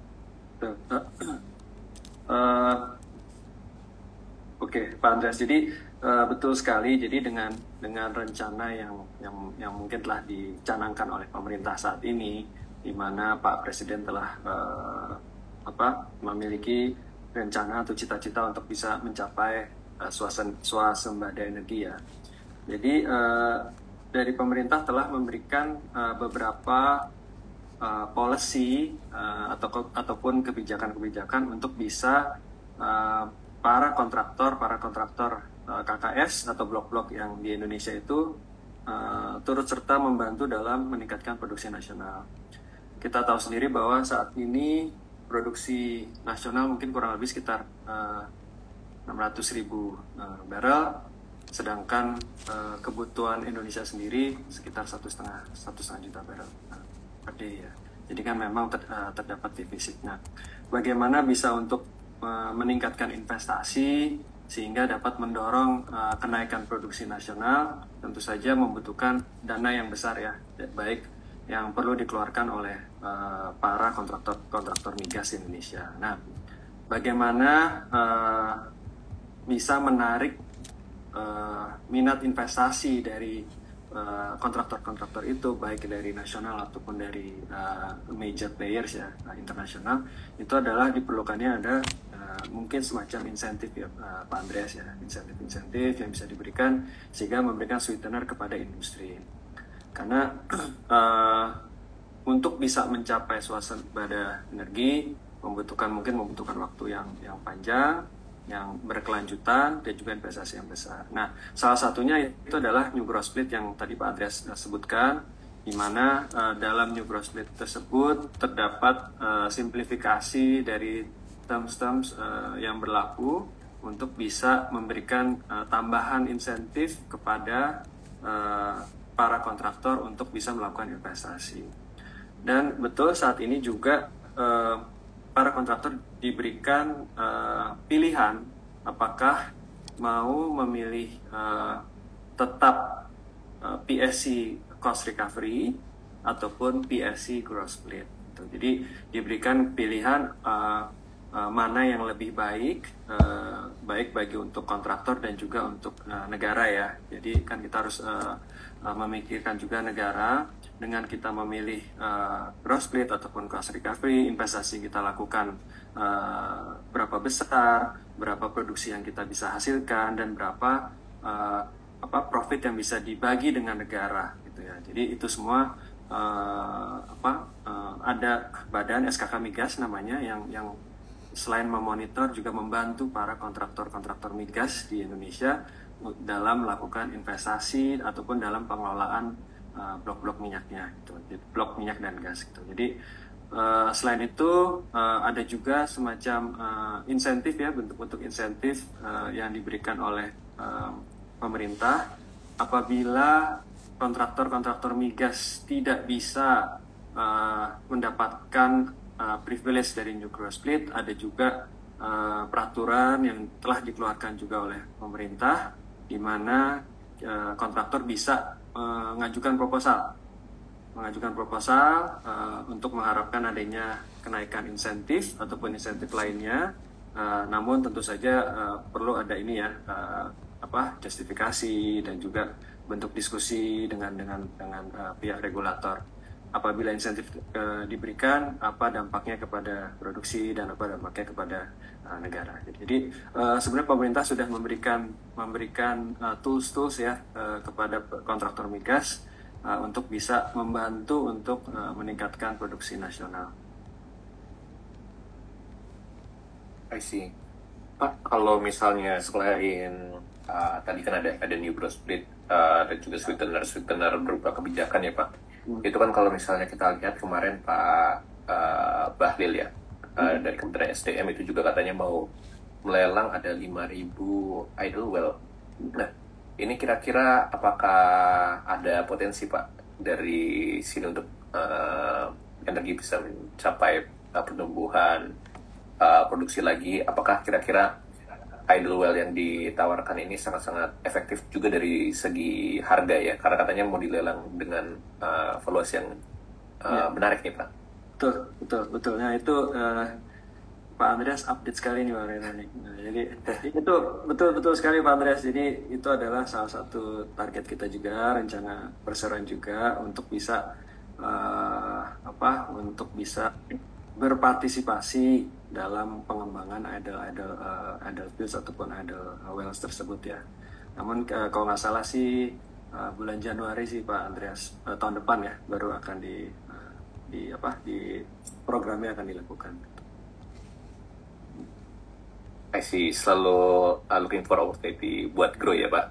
Oke, Pak Andreas. Jadi betul sekali. Jadi dengan rencana yang mungkin telah dicanangkan oleh pemerintah saat ini, di mana Pak Presiden telah memiliki rencana atau cita-cita untuk bisa mencapai swasembada energi ya. Jadi dari pemerintah telah memberikan beberapa policy ataupun kebijakan-kebijakan untuk bisa para kontraktor KKS atau blok-blok yang di Indonesia itu turut serta membantu dalam meningkatkan produksi nasional. Kita tahu sendiri bahwa saat ini produksi nasional mungkin kurang lebih sekitar 600.000 barel, sedangkan kebutuhan Indonesia sendiri sekitar 1,5 juta barel per day ya. Jadi kan memang terdapat defisit. Nah, bagaimana bisa untuk meningkatkan investasi sehingga dapat mendorong kenaikan produksi nasional? Tentu saja membutuhkan dana yang besar ya, baik yang perlu dikeluarkan oleh para kontraktor migas Indonesia. Nah, bagaimana bisa menarik minat investasi dari kontraktor itu, baik dari nasional ataupun dari major players ya, internasional, itu adalah diperlukannya ada mungkin semacam insentif ya Pak Andreas ya, insentif yang bisa diberikan sehingga memberikan sweetener kepada industri. Karena untuk bisa mencapai swasembada energi membutuhkan waktu yang panjang, yang berkelanjutan, dan juga investasi yang besar. Nah, salah satunya itu adalah New Growth Split yang tadi Pak Andreas sebutkan, di mana dalam New Growth Split tersebut terdapat simplifikasi dari terms-terms yang berlaku untuk bisa memberikan tambahan insentif kepada para kontraktor untuk bisa melakukan investasi. Dan betul saat ini juga para kontraktor diberikan pilihan apakah mau memilih tetap PSC cost recovery ataupun PSC growth split. Jadi diberikan pilihan mana yang lebih baik bagi untuk kontraktor dan juga untuk negara ya. Jadi kan kita harus memikirkan juga negara. Dengan kita memilih growth split ataupun cost recovery, investasi kita lakukan berapa besar, berapa produksi yang kita bisa hasilkan, dan berapa profit yang bisa dibagi dengan negara gitu ya. Jadi itu semua ada badan SKK Migas namanya yang selain memonitor juga membantu para kontraktor migas di Indonesia dalam melakukan investasi ataupun dalam pengelolaan blok-blok minyaknya gitu, blok minyak dan gas gitu. Jadi selain itu ada juga semacam insentif ya, bentuk-bentuk insentif yang diberikan oleh pemerintah apabila kontraktor migas tidak bisa mendapatkan privilege dari New Growth Split. Ada juga peraturan yang telah dikeluarkan juga oleh pemerintah di mana kontraktor bisa mengajukan proposal untuk mengharapkan adanya kenaikan insentif ataupun insentif lainnya. Namun tentu saja perlu ada ini ya justifikasi dan juga bentuk diskusi dengan pihak regulator. Apabila insentif diberikan, apa dampaknya kepada produksi dan apa dampaknya kepada negara. Jadi sebenarnya pemerintah sudah memberikan tools ya kepada kontraktor migas untuk bisa membantu untuk meningkatkan produksi nasional. I see. Pak, kalau misalnya selain tadi kan ada New Growth Split dan juga sweetener berupa kebijakan ya Pak. Itu kan kalau misalnya kita lihat kemarin Pak Bahlil ya dari Kementerian SDM itu juga katanya mau melelang ada 5.000 idle well. Nah, ini kira-kira apakah ada potensi Pak dari sini untuk energi bisa mencapai pertumbuhan produksi lagi? Apakah kira-kira idle well yang ditawarkan ini sangat-sangat efektif juga dari segi harga ya, karena katanya mau dilelang dengan valuasi yang menarik nih Pak. Betul. Nah itu Pak Andreas update sekali nih Pak Renani. Nah, jadi itu betul sekali Pak Andreas. Jadi itu adalah salah satu target kita juga, rencana perseroan juga untuk bisa untuk bisa berpartisipasi dalam pengembangan idle fields ataupun idle wells tersebut ya. Namun kalau nggak salah sih bulan Januari sih Pak Andreas, tahun depan ya baru akan di programnya akan dilakukan. I see, selalu looking for opportunity buat grow ya Pak?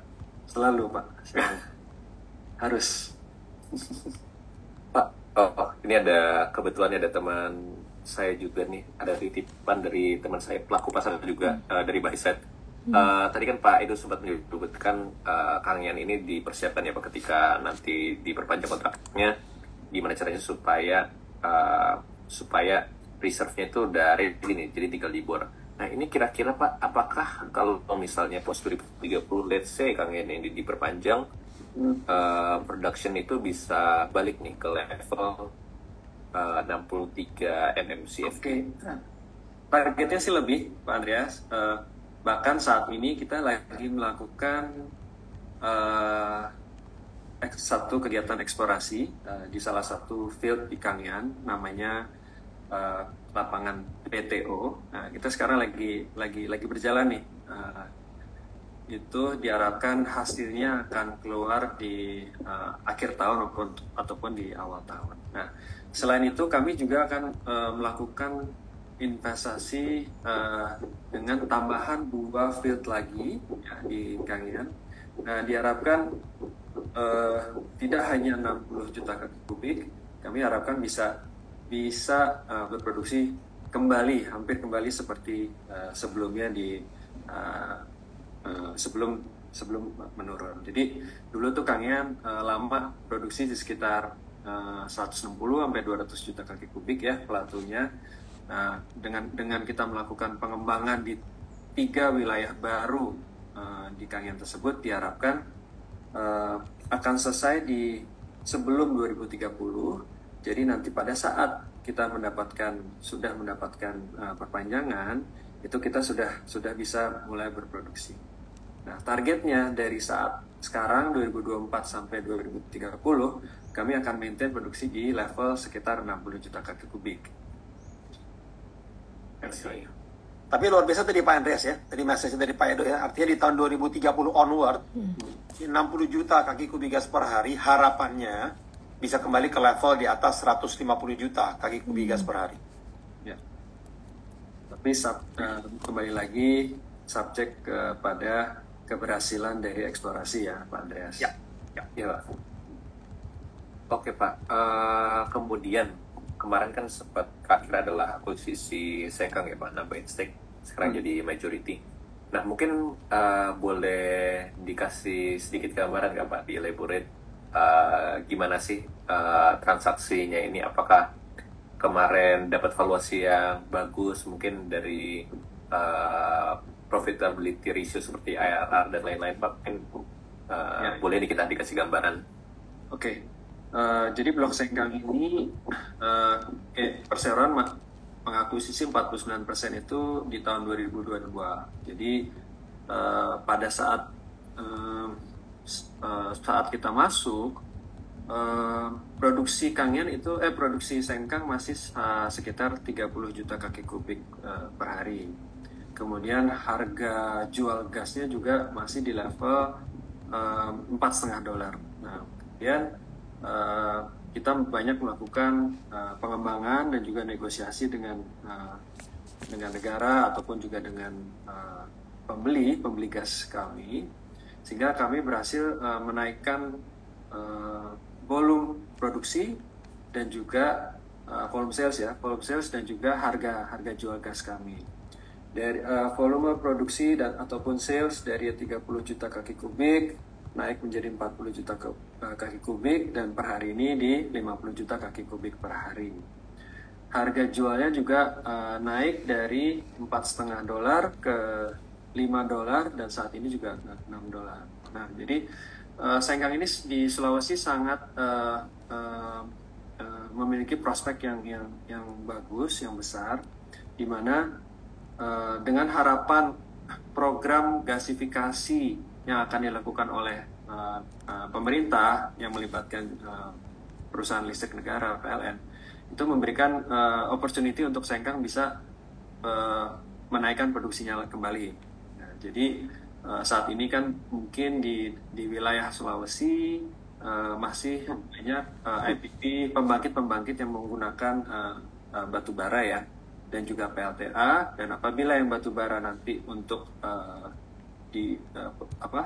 Selalu Pak, selalu. Harus. Pak, ini kebetulan ada teman saya juga nih, ada titipan dari teman saya pelaku pasar juga dari Baiset. Tadi kan Pak Edo sempat menyebutkan Kang Yan ini dipersiapkan ya Pak ketika nanti diperpanjang kontraknya, gimana caranya supaya reserve-nya itu udah ready nih, jadi tinggal dibor. Nah ini kira-kira Pak, apakah kalau misalnya post 2030, let's say Kang Yan ini diperpanjang, production itu bisa balik nih ke level 63 mmcf. Oke. Targetnya sih lebih Pak Andreas. Bahkan saat ini kita lagi melakukan satu kegiatan eksplorasi di salah satu field di Kang Yan, namanya lapangan PTO. Nah, kita sekarang lagi berjalan nih. Itu diharapkan hasilnya akan keluar di akhir tahun ataupun di awal tahun. Nah, selain itu kami juga akan melakukan investasi dengan tambahan 2 field lagi ya, di Kang Yan. Nah, diharapkan tidak hanya 60 juta kaki kubik, kami harapkan bisa berproduksi hampir kembali seperti sebelumnya sebelum menurun. Jadi dulu tuh Kang Yan lama produksi di sekitar 160 sampai 200 juta kaki kubik ya pelatunya. Nah, dengan kita melakukan pengembangan di 3 wilayah baru di Kang Yan tersebut, diharapkan akan selesai sebelum 2030. Jadi nanti pada saat kita sudah mendapatkan perpanjangan, itu kita sudah bisa mulai berproduksi. Nah, targetnya dari saat sekarang 2024 sampai 2030, kami akan maintain produksi di level sekitar 60 juta kaki kubik. Tapi luar biasa tadi Pak Andreas ya, tadi message dari Pak Edo ya, artinya di tahun 2030 onward, 60 juta kaki kubik gas per hari harapannya bisa kembali ke level di atas 150 juta kaki kubik gas per hari. Ya. Tapi kembali lagi subjek kepada keberhasilan dari eksplorasi ya Pak Andreas. Ya. Oke Pak, kemudian kemarin kan sempat terakhir adalah akuisisi Sengkang ya Pak, nambahin stake, sekarang jadi majority. Nah mungkin boleh dikasih sedikit gambaran nggak Pak, di-elaborate gimana sih transaksinya ini, apakah kemarin dapat valuasi yang bagus mungkin dari profitability ratio seperti IRR dan lain-lain Pak, mungkin boleh kita dikasih gambaran. Oke. Jadi blok Sengkang ini perseroan mengakuisisi 49% itu di tahun 2022. Jadi pada saat kita masuk, produksi produksi Sengkang masih sekitar 30 juta kaki kubik per hari. Kemudian harga jual gasnya juga masih di level $4,5. Nah, kemudian kita banyak melakukan pengembangan dan juga negosiasi dengan negara ataupun juga dengan pembeli gas kami, sehingga kami berhasil menaikkan volume produksi dan juga volume sales dan juga harga jual gas kami. Dari volume produksi ataupun sales dari 30 juta kaki kubik naik menjadi 40 juta kaki kubik, dan per hari ini di 50 juta kaki kubik per hari. Harga jualnya juga naik dari $4,5 ke $5 dan saat ini juga $6. Nah, jadi Sengkang ini di Sulawesi sangat memiliki prospek yang bagus, yang besar, di mana dengan harapan program gasifikasi yang akan dilakukan oleh pemerintah yang melibatkan perusahaan listrik negara PLN, itu memberikan opportunity untuk Sengkang bisa menaikkan produksinya kembali. Nah, jadi saat ini kan mungkin di wilayah Sulawesi masih banyak IPP, pembangkit-pembangkit yang menggunakan batu bara ya, dan juga PLTA. Dan apabila yang batu bara nanti untuk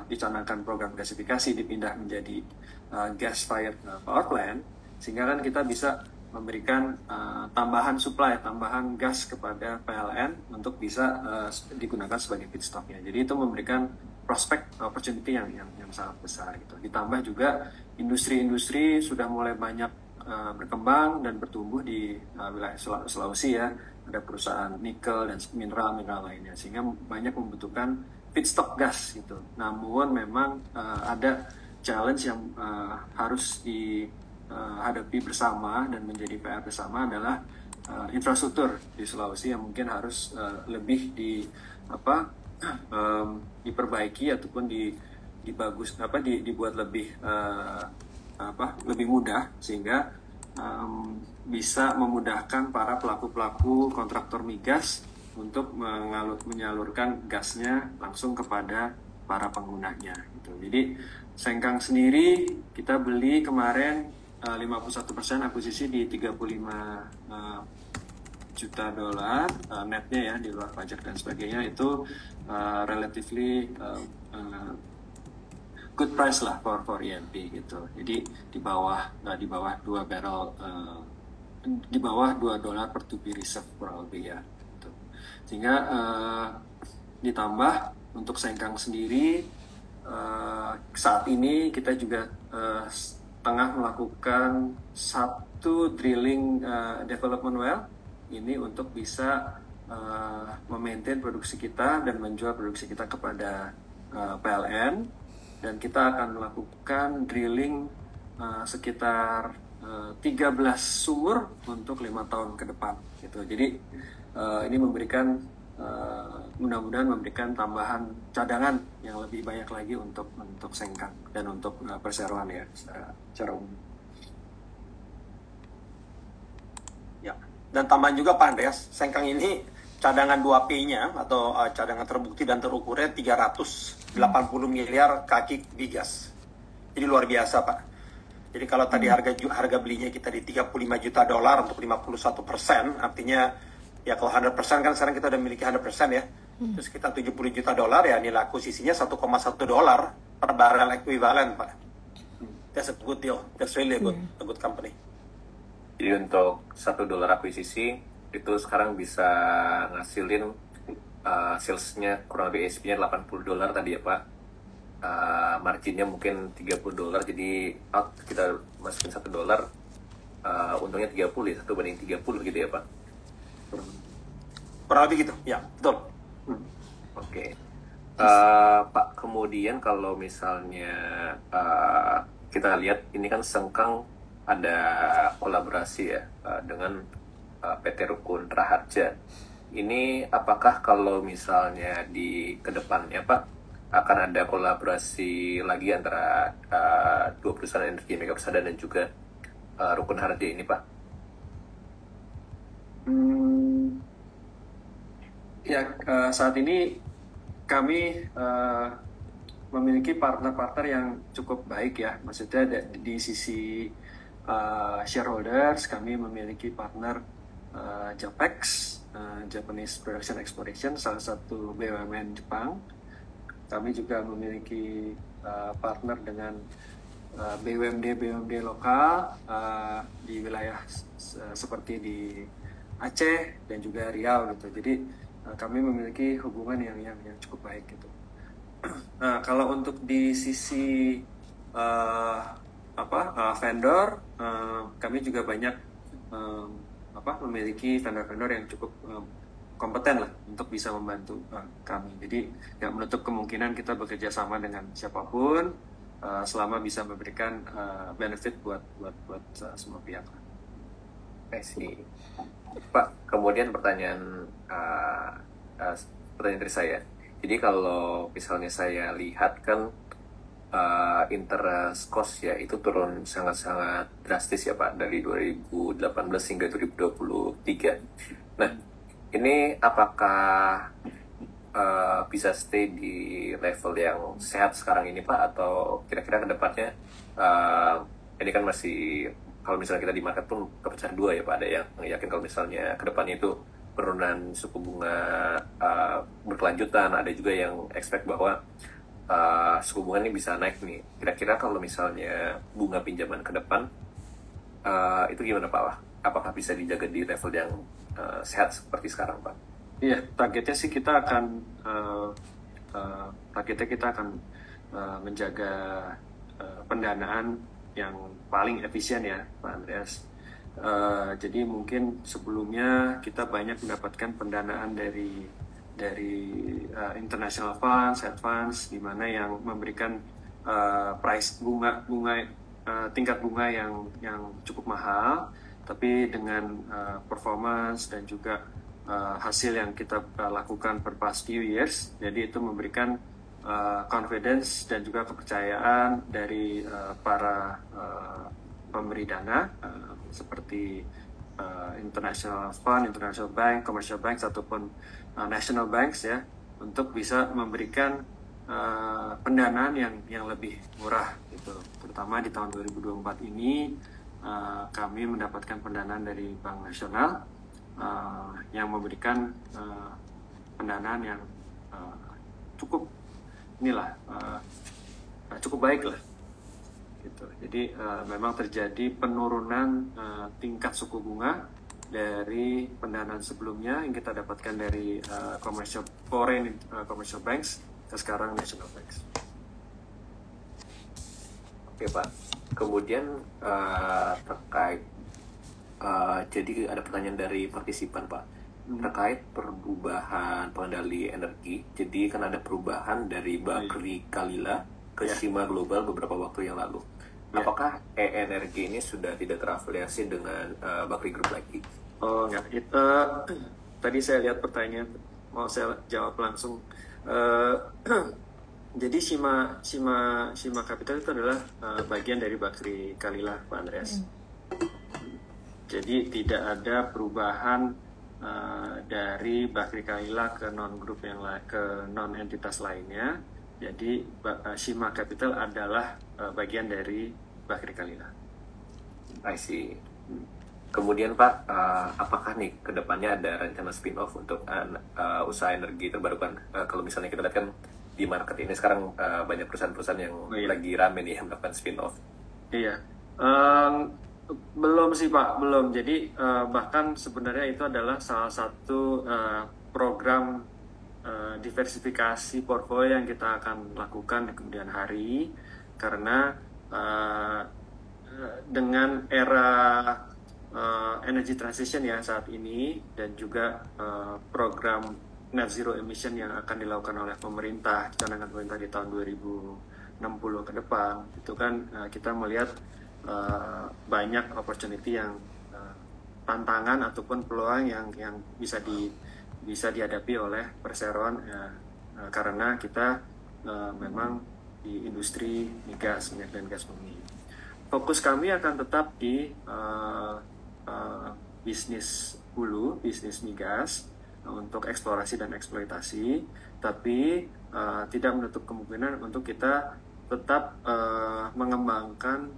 dicanangkan program gasifikasi dipindah menjadi gas fired power plant, sehingga kan kita bisa memberikan tambahan supply, tambahan gas kepada PLN untuk bisa digunakan sebagai feedstocknya. Jadi itu memberikan prospek opportunity yang sangat besar gitu. Ditambah juga industri-industri sudah mulai banyak berkembang dan bertumbuh di wilayah Sulawesi ya. Ada perusahaan nikel dan mineral lainnya, sehingga banyak membutuhkan feedstock gas gitu. Namun memang ada challenge yang harus dihadapi bersama dan menjadi PR bersama adalah infrastruktur di Sulawesi yang mungkin harus lebih diperbaiki ataupun dibuat lebih lebih mudah, sehingga bisa memudahkan para pelaku-pelaku kontraktor migas untuk menyalurkan gasnya langsung kepada para penggunanya gitu. Jadi Sengkang sendiri kita beli kemarin 51% akuisisi di $35 juta netnya ya, di luar pajak dan sebagainya. Itu relatively good price lah for ENP gitu. Jadi di bawah 2 barrel di bawah $2 per 2P reserve kurang lebih ya gitu. Sehingga ditambah untuk Sengkang sendiri saat ini kita juga tengah melakukan satu drilling development well ini untuk bisa memaintain produksi kita dan menjual produksi kita kepada PLN, dan kita akan melakukan drilling sekitar 13 sumur untuk 5 tahun ke depan gitu. Jadi ini memberikan mudah-mudahan memberikan tambahan cadangan yang lebih banyak lagi untuk Sengkang dan untuk perseroan ya secara umum. Ya, dan tambahan juga Pak Andreas, Sengkang ini cadangan 2P-nya atau cadangan terbukti dan terukurnya 380 miliar kaki bigas. Jadi luar biasa Pak. Jadi kalau tadi harga belinya kita di $35 juta untuk 51%, artinya ya kalau 100% kan sekarang kita udah miliki 100% ya. Terus kita $70 juta ya, nilai akuisisinya $1,1 per barrel ekuivalen Pak. That's a good deal. That's really a good company. Jadi untuk $1 akuisisi itu sekarang bisa ngasilin salesnya kurang lebih ASP-nya $80 tadi ya Pak. Marginnya mungkin $30, jadi kita masukin $1, untungnya 30 ya, 1/30 gitu ya Pak. Kurang lebih gitu, ya betul. Oke. Pak, kemudian kalau misalnya kita lihat ini kan Sengkang ada kolaborasi ya dengan PT Rukun Raharja. Ini apakah kalau misalnya di kedepannya Pak akan ada kolaborasi lagi antara dua perusahaan energi mega persada dan juga Rukun Raharja ini Pak? Ya, saat ini kami memiliki partner-partner yang cukup baik ya. Maksudnya di sisi shareholders, kami memiliki partner JAPEX, Japanese Production Exploration, salah satu BUMN Jepang. Kami juga memiliki partner dengan BUMD lokal di wilayah seperti di Aceh dan juga Riau gitu. Jadi kami memiliki hubungan yang cukup baik gitu. Nah, kalau untuk di sisi vendor, kami juga banyak memiliki vendor-vendor yang cukup kompeten lah untuk bisa membantu kami. Jadi nggak menutup kemungkinan kita bekerja sama dengan siapapun selama bisa memberikan benefit buat semua pihak. I see. Pak, kemudian pertanyaan dari saya. Jadi kalau misalnya saya lihat kan interest cost ya itu turun sangat-sangat drastis ya Pak dari 2018 hingga 2023. Nah, ini apakah bisa stay di level yang sehat sekarang ini Pak, atau kira-kira kedepannya ini kan masih, kalau misalnya kita di market pun kepecah dua ya Pak, ada yang yakin kalau misalnya kedepannya itu penurunan suku bunga berkelanjutan, ada juga yang expect bahwa suku bunga ini bisa naik nih. Kira-kira kalau misalnya bunga pinjaman ke depan itu gimana Pak? Apakah bisa dijaga di level yang sehat seperti sekarang Pak? Iya, targetnya sih kita akan menjaga pendanaan yang paling efisien ya Pak Andreas. Jadi mungkin sebelumnya kita banyak mendapatkan pendanaan dari international funds, hedge funds, di mana yang memberikan price bunga tingkat bunga yang cukup mahal, tapi dengan performance dan juga hasil yang kita lakukan per past few years, jadi itu memberikan confidence dan juga kepercayaan dari para pemberi dana seperti international fund, international bank, commercial banks ataupun national banks ya, untuk bisa memberikan pendanaan yang lebih murah gitu. Terutama di tahun 2024 ini kami mendapatkan pendanaan dari Bank Nasional yang memberikan pendanaan yang cukup baik lah gitu. Jadi memang terjadi penurunan tingkat suku bunga dari pendanaan sebelumnya yang kita dapatkan dari commercial banks ke sekarang national banks. Oke Pak, kemudian terkait jadi ada pertanyaan dari partisipan Pak terkait perubahan pengendali energi. Jadi kan ada perubahan dari Bakri Kalila ke Shima Global beberapa waktu yang lalu. Apakah e-energi ini sudah tidak terafiliasi dengan Bakri Group lagi? Oh enggak, tadi saya lihat pertanyaan, mau saya jawab langsung. Jadi Shima Capital itu adalah bagian dari Bakri Kalila, Pak Andreas. Jadi tidak ada perubahan dari Bakri Kalila ke non-grup ke non-entitas lainnya. Jadi Shima Capital adalah bagian dari Bakri Kalila. I see. Kemudian Pak, apakah nih kedepannya ada rencana spin-off untuk usaha energi terbarukan? Kalau misalnya kita lihat kan di market ini sekarang banyak perusahaan-perusahaan yang lagi rame nih melakukan spin-off. Iya, belum sih Pak, belum. Jadi bahkan sebenarnya itu adalah salah satu program diversifikasi portfolio yang kita akan lakukan di kemudian hari, karena dengan era energy transition ya saat ini, dan juga program net zero emission yang akan dilakukan oleh pemerintah, canangan pemerintah di tahun 2060 ke depan, itu kan kita melihat banyak opportunity yang tantangan ataupun peluang yang bisa dihadapi oleh perseroan karena kita memang di industri migas, minyak dan gas bumi. Fokus kami akan tetap di bisnis hulu, bisnis migas untuk eksplorasi dan eksploitasi, tapi tidak menutup kemungkinan untuk kita tetap mengembangkan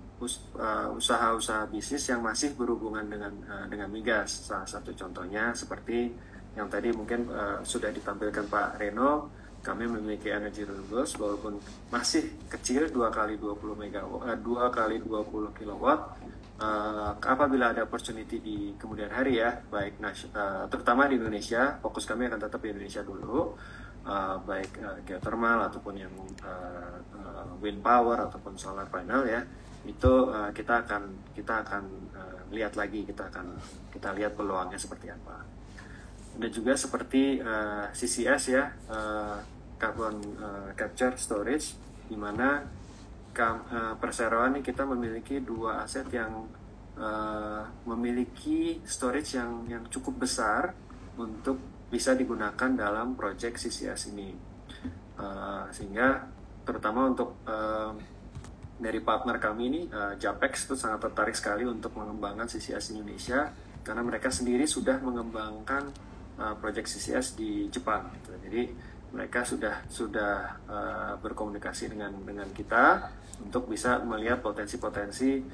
usaha-usaha bisnis yang masih berhubungan dengan migas. Salah satu contohnya seperti yang tadi mungkin sudah ditampilkan Pak Reno, kami memiliki energy renewables walaupun masih kecil 2 kali 20 kW. Apabila ada opportunity di kemudian hari ya, baik terutama di Indonesia, fokus kami akan tetap di Indonesia dulu, baik geothermal ataupun yang wind power ataupun solar panel ya, itu kita akan lihat lagi, kita lihat peluangnya seperti apa. Ada juga seperti CCS ya, Carbon Capture Storage, di mana perseroan ini kita memiliki dua aset yang memiliki storage yang cukup besar untuk bisa digunakan dalam proyek CCS ini. Sehingga terutama untuk dari partner kami ini, JAPEX itu sangat tertarik sekali untuk mengembangkan CCS Indonesia, karena mereka sendiri sudah mengembangkan proyek CCS di Jepang. Jadi mereka sudah berkomunikasi dengan kita untuk bisa melihat potensi-potensi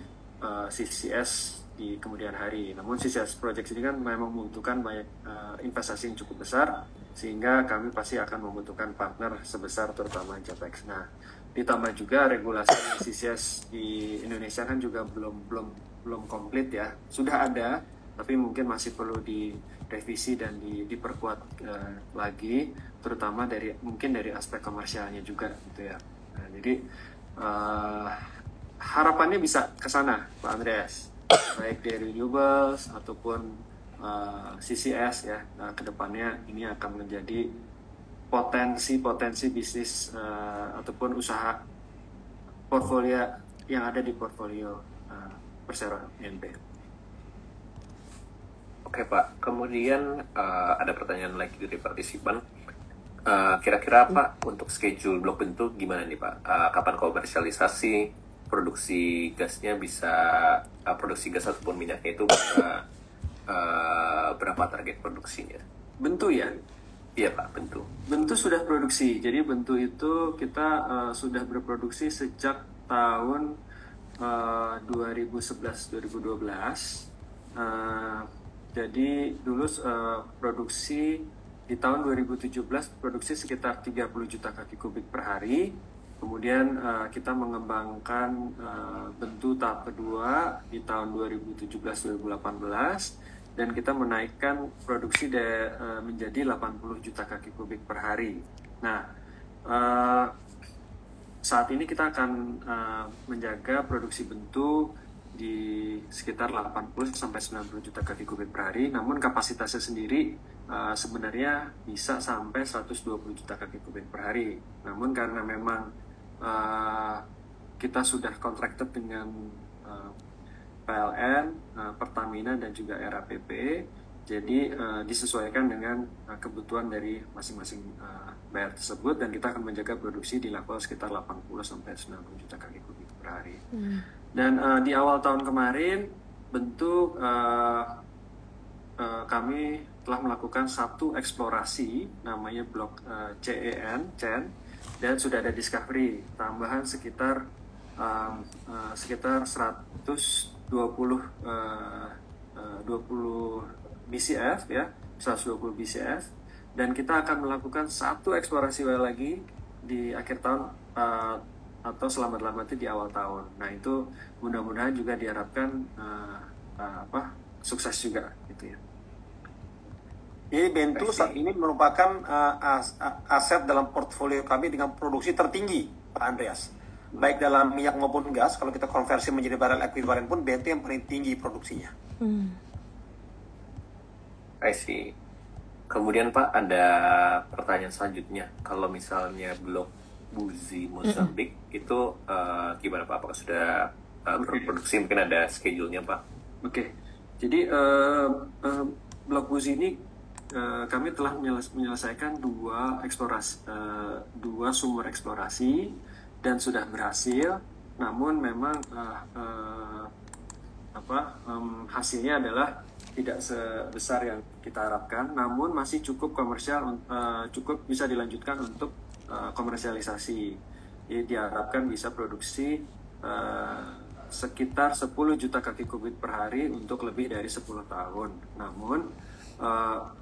CCS di kemudian hari. Namun CCS project ini kan memang membutuhkan banyak investasi yang cukup besar, sehingga kami pasti akan membutuhkan partner sebesar terutama JAPEX. Nah, ditambah juga regulasi CCS di Indonesia kan juga belum komplit ya. Sudah ada, tapi mungkin masih perlu direvisi dan diperkuat lagi, terutama mungkin dari aspek komersialnya juga gitu ya. Nah, jadi harapannya bisa ke sana, Pak Andreas, baik dari renewables ataupun CCS ya. Nah, kedepannya ini akan menjadi potensi bisnis ataupun usaha portfolio yang ada di portfolio perseroan INP. Oke Pak, kemudian ada pertanyaan lagi dari partisipan. Kira-kira Pak untuk schedule blok bentuk gimana nih Pak? Kapan komersialisasi, produksi gasnya bisa, produksi gas ataupun minyaknya itu bisa, berapa target produksinya? Bentuk ya? Iya Pak, bentuk. Bentuk sudah produksi, jadi bentuk itu kita sudah berproduksi sejak tahun 2011-2012. Jadi dulu produksi di tahun 2017 produksi sekitar 30 juta kaki kubik per hari. Kemudian kita mengembangkan bentuk tahap kedua di tahun 2017-2018 dan kita menaikkan produksi menjadi 80 juta kaki kubik per hari. Nah, saat ini kita akan menjaga produksi bentuk di sekitar 80-90 juta kaki kubik per hari, namun kapasitasnya sendiri sebenarnya bisa sampai 120 juta kaki kubik per hari. Namun karena memang kita sudah contracted dengan PLN, Pertamina dan juga RAPP, jadi disesuaikan dengan kebutuhan dari masing-masing buyer tersebut, dan kita akan menjaga produksi di level sekitar 80-90 juta kaki kubik per hari. Dan di awal tahun kemarin bentuk kami telah melakukan satu eksplorasi namanya blok CEN, dan sudah ada discovery tambahan sekitar 120 BCF ya, 120 BCF, dan kita akan melakukan satu eksplorasi well lagi di akhir tahun atau selamat-lambatnya di awal tahun. Nah, itu mudah-mudahan juga diharapkan sukses juga gitu ya. Jadi Bentu saat ini merupakan aset dalam portfolio kami dengan produksi tertinggi, Pak Andreas. Baik dalam minyak maupun gas, kalau kita konversi menjadi barrel ekuivalen pun Bentu yang paling tinggi produksinya. I see. Kemudian Pak, ada pertanyaan selanjutnya. Kalau misalnya blok Buzi Mozambik itu gimana Pak? Apakah sudah berproduksi? Mungkin ada schedule-nya Pak? Oke. Jadi blok Buzi ini kami telah menyelesaikan dua sumber eksplorasi dan sudah berhasil. Namun memang hasilnya adalah tidak sebesar yang kita harapkan, namun masih cukup komersial, cukup bisa dilanjutkan untuk komersialisasi. Jadi diharapkan bisa produksi sekitar 10 juta kaki kubik per hari untuk lebih dari 10 tahun. Namun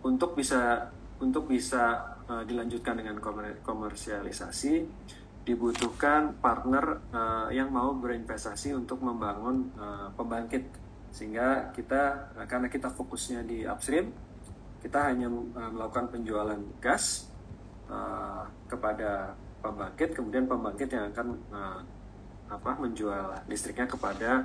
untuk bisa dilanjutkan dengan komersialisasi dibutuhkan partner yang mau berinvestasi untuk membangun pembangkit. Sehingga karena kita fokusnya di upstream, kita hanya melakukan penjualan gas kepada pembangkit, kemudian pembangkit yang akan menjual listriknya kepada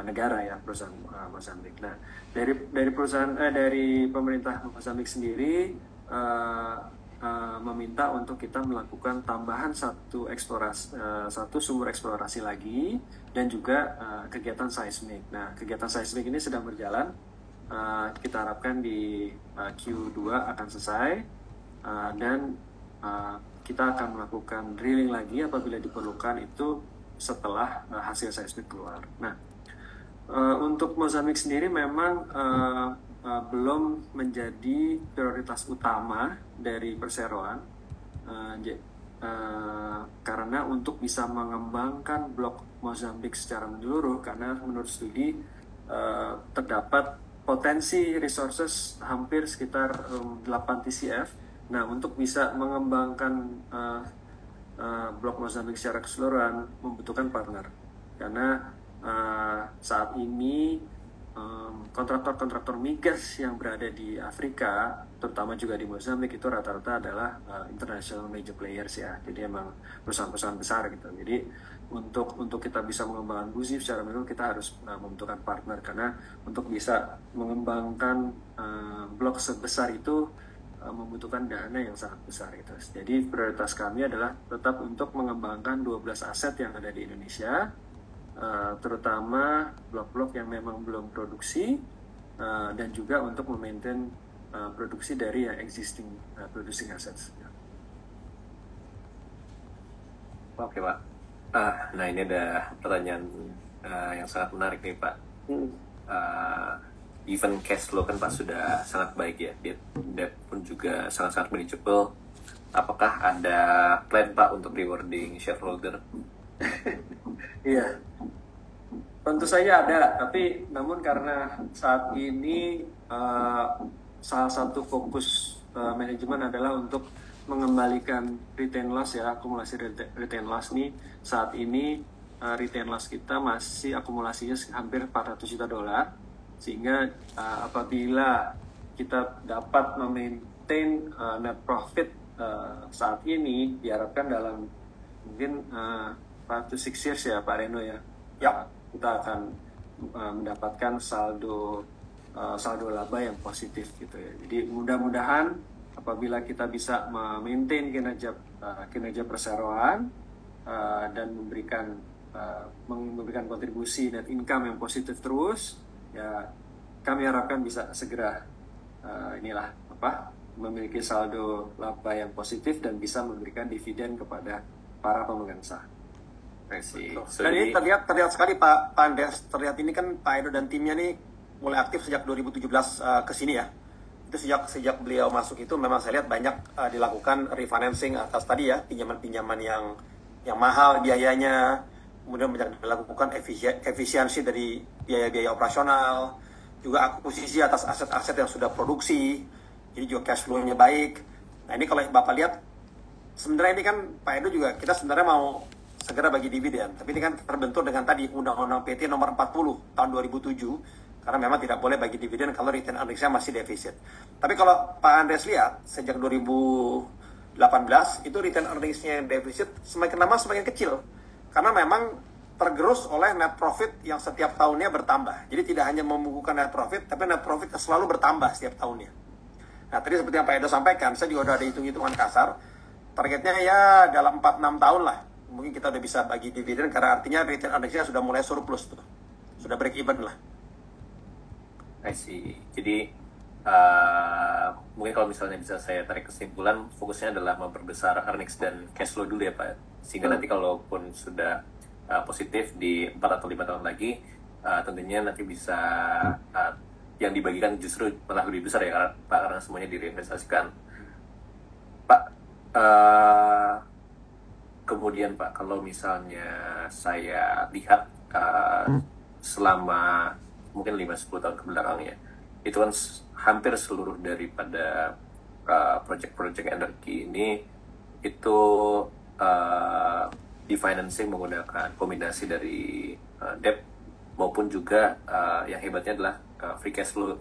negara ya, perusahaan Mozambik. Nah, dari pemerintah Mozambik sendiri meminta untuk kita melakukan tambahan satu sumber eksplorasi lagi, dan juga kegiatan seismik. Nah, kegiatan seismik ini sedang berjalan. Kita harapkan di Q2 akan selesai, dan kita akan melakukan drilling lagi apabila diperlukan, itu setelah hasil seismik keluar. Nah, untuk Mozambik sendiri memang belum menjadi prioritas utama dari perseroan, karena untuk bisa mengembangkan blok Mozambik secara menyeluruh, karena menurut studi terdapat potensi resources hampir sekitar 8 TCF. Nah, untuk bisa mengembangkan blok Mozambik secara keseluruhan membutuhkan partner, karena saat ini kontraktor-kontraktor migas yang berada di Afrika, terutama juga di Mozambik, itu rata-rata adalah international major players ya. Jadi emang perusahaan-perusahaan besar gitu. Jadi untuk kita bisa mengembangkan Buzi secara menyeluruh, kita harus membutuhkan partner, karena untuk bisa mengembangkan blok sebesar itu membutuhkan dana yang sangat besar gitu. Jadi prioritas kami adalah tetap untuk mengembangkan 12 aset yang ada di Indonesia, terutama blok-blok yang memang belum produksi, dan juga untuk memaintain produksi dari yang existing producing assets. Oke Pak. Nah ini ada pertanyaan yang sangat menarik nih Pak. Even cash flow kan Pak sudah sangat baik ya, debt pun juga sangat-sangat manageable. Apakah ada plan Pak untuk rewarding shareholder? Iya, tentu saja ada, tapi namun karena saat ini salah satu fokus manajemen adalah untuk mengembalikan retain loss ya, akumulasi retain loss nih. Saat ini retain loss kita masih akumulasinya hampir $400 juta, sehingga apabila kita dapat memaintain net profit saat ini, diharapkan dalam mungkin 5 to 6 years ya Pak Reno ya, kita akan mendapatkan saldo laba yang positif gitu ya. Jadi mudah-mudahan apabila kita bisa memaintain kinerja perseroan dan memberikan kontribusi net income yang positif terus, ya kami harapkan bisa segera memiliki saldo laba yang positif dan bisa memberikan dividen kepada para pemegang saham. Dan ini terlihat sekali Pak Andreas, terlihat ini kan Pak Edo dan timnya nih mulai aktif sejak 2017 ke sini ya. Itu sejak beliau masuk itu memang saya lihat banyak dilakukan refinancing atas tadi ya, pinjaman-pinjaman yang mahal biayanya, kemudian banyak dilakukan efisiensi dari biaya-biaya operasional, juga akuisisi atas aset-aset yang sudah produksi, jadi juga cash flow-nya baik. Nah ini kalau Bapak lihat, sebenarnya ini kan Pak Edo juga kita sebenarnya mau segera bagi dividen, tapi ini kan terbentur dengan tadi Undang-Undang PT nomor 40 tahun 2007, karena memang tidak boleh bagi dividen kalau return earnings-nya masih defisit. Tapi kalau Pak Andreas lihat, sejak 2018 itu return earnings-nya yang defisit semakin lama semakin kecil, karena memang tergerus oleh net profit yang setiap tahunnya bertambah. Jadi tidak hanya membukukan net profit, tapi net profit selalu bertambah setiap tahunnya. Nah tadi seperti yang Pak Edo sampaikan, saya juga udah ada hitung-hitungan kasar, targetnya ya dalam 4-6 tahun lah, mungkin kita udah bisa bagi dividen, karena artinya return earnings-nya sudah mulai surplus tuh, sudah break even lah. I see. Jadi mungkin kalau misalnya bisa saya tarik kesimpulan, fokusnya adalah memperbesar earnings dan cash flow dulu ya Pak, sehingga nanti kalaupun sudah positif di 4 atau 5 tahun lagi, tentunya nanti bisa yang dibagikan justru malah lebih besar ya Pak, karena semuanya direinvestasikan Pak. Kemudian Pak, kalau misalnya saya lihat selama mungkin 5-10 tahun kebelakang ya, itu kan hampir seluruh daripada project-project energi ini itu di-financing menggunakan kombinasi dari debt maupun juga yang hebatnya adalah free cash flow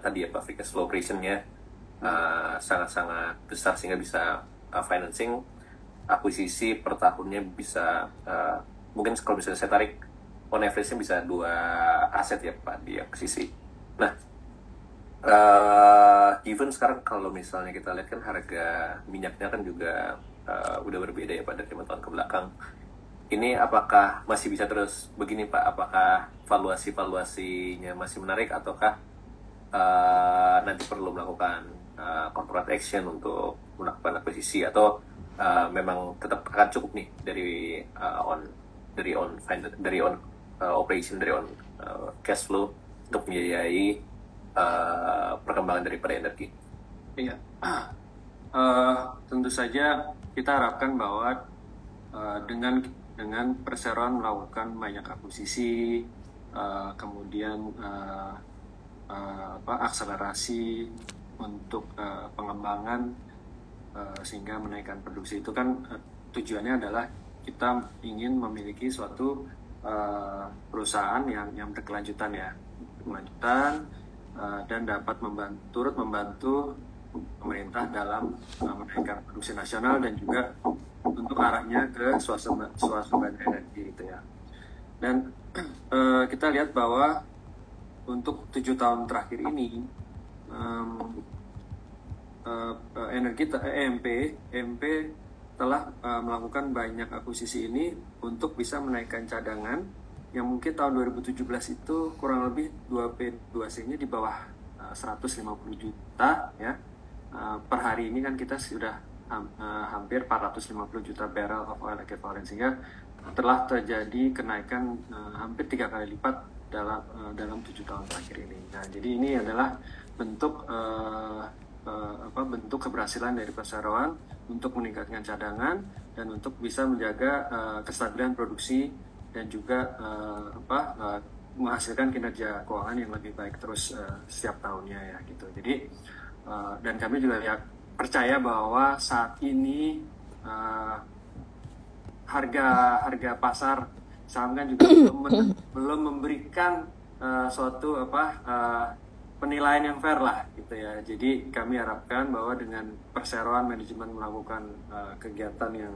tadi ya Pak, free cash flow operation-nya sangat-sangat besar, sehingga bisa financing akuisisi per tahunnya bisa mungkin kalau misalnya saya tarik on average-nya bisa 2 aset ya Pak di akuisisi. Nah, even sekarang kalau misalnya kita lihat kan harga minyaknya kan juga udah berbeda ya Pak dari 5 tahun ke belakang. Ini apakah masih bisa terus begini Pak? Apakah valuasinya masih menarik ataukah nanti perlu melakukan corporate action untuk melakukan akuisisi, atau memang tetap akan cukup nih dari operation, dari cash flow untuk membiayai perkembangan daripada energi? Iya, tentu saja kita harapkan bahwa dengan perseroan melakukan banyak akuisisi, kemudian akselerasi untuk pengembangan sehingga menaikkan produksi itu kan tujuannya adalah kita ingin memiliki suatu perusahaan yang berkelanjutan dan dapat turut membantu pemerintah dalam menaikkan produksi nasional dan juga untuk arahnya ke swasembada energi gitu ya. Dan kita lihat bahwa untuk 7 tahun terakhir ini EMP telah melakukan banyak akuisisi ini untuk bisa menaikkan cadangan yang mungkin tahun 2017 itu kurang lebih 2P2C-nya di bawah 150 juta ya. Per hari ini kan kita sudah hampir 450 juta barrel of oil equivalent, sehingga telah terjadi kenaikan hampir 3 kali lipat dalam 7 tahun terakhir ini. Nah, jadi ini adalah bentuk keberhasilan dari perseroan untuk meningkatkan cadangan dan untuk bisa menjaga kestabilan produksi dan juga menghasilkan kinerja keuangan yang lebih baik terus setiap tahunnya ya gitu. Jadi dan kami juga percaya bahwa saat ini harga pasar saham kan juga belum memberikan suatu penilaian yang fair lah gitu ya. Jadi kami harapkan bahwa dengan perseroan manajemen melakukan kegiatan yang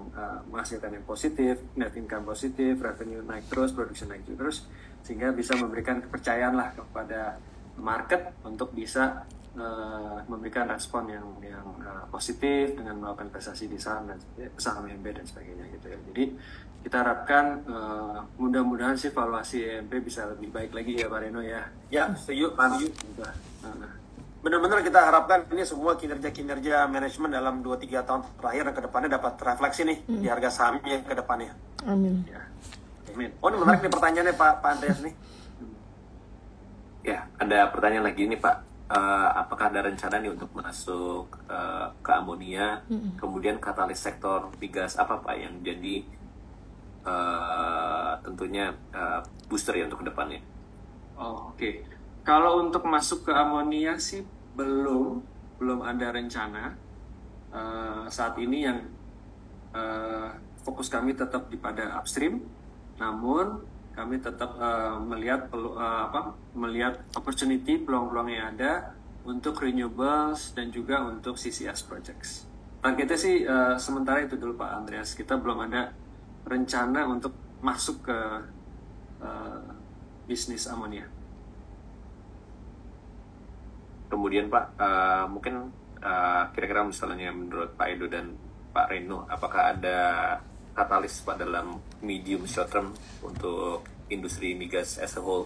menghasilkan yang positif, net income positif, revenue naik terus, produksi naik terus, sehingga bisa memberikan kepercayaan lah kepada market untuk bisa memberikan respon yang positif dengan melakukan investasi di saham EMP dan sebagainya gitu ya. Jadi kita harapkan mudah-mudahan sih valuasi EMP bisa lebih baik lagi ya Pak Reno ya. Ya, setuju Pak Yu. Benar-benar kita harapkan ini semua kinerja manajemen dalam 2-3 tahun terakhir dan ke depannya dapat refleksi nih di harga sahamnya ke depannya. Amin. Ya. Amin. Oh, ini menarik nih pertanyaannya Pak Andreas nih. Ya, ada pertanyaan lagi nih Pak. Apakah ada rencana nih untuk masuk ke amonia, kemudian katalis sektor migas apa Pak yang jadi tentunya booster ya untuk kedepannya? Oh, oke. Kalau untuk masuk ke amonia sih belum ada rencana. Saat ini yang fokus kami tetap pada upstream, namun kami tetap melihat opportunity, peluang-peluang yang ada untuk renewables dan juga untuk CCS projects. Targetnya sih sementara itu dulu Pak Andreas. Kita belum ada rencana untuk masuk ke bisnis amonia. Kemudian Pak, mungkin kira-kira misalnya menurut Pak Edo dan Pak Reno, apakah ada katalis Pak dalam medium short term untuk industri migas as a whole?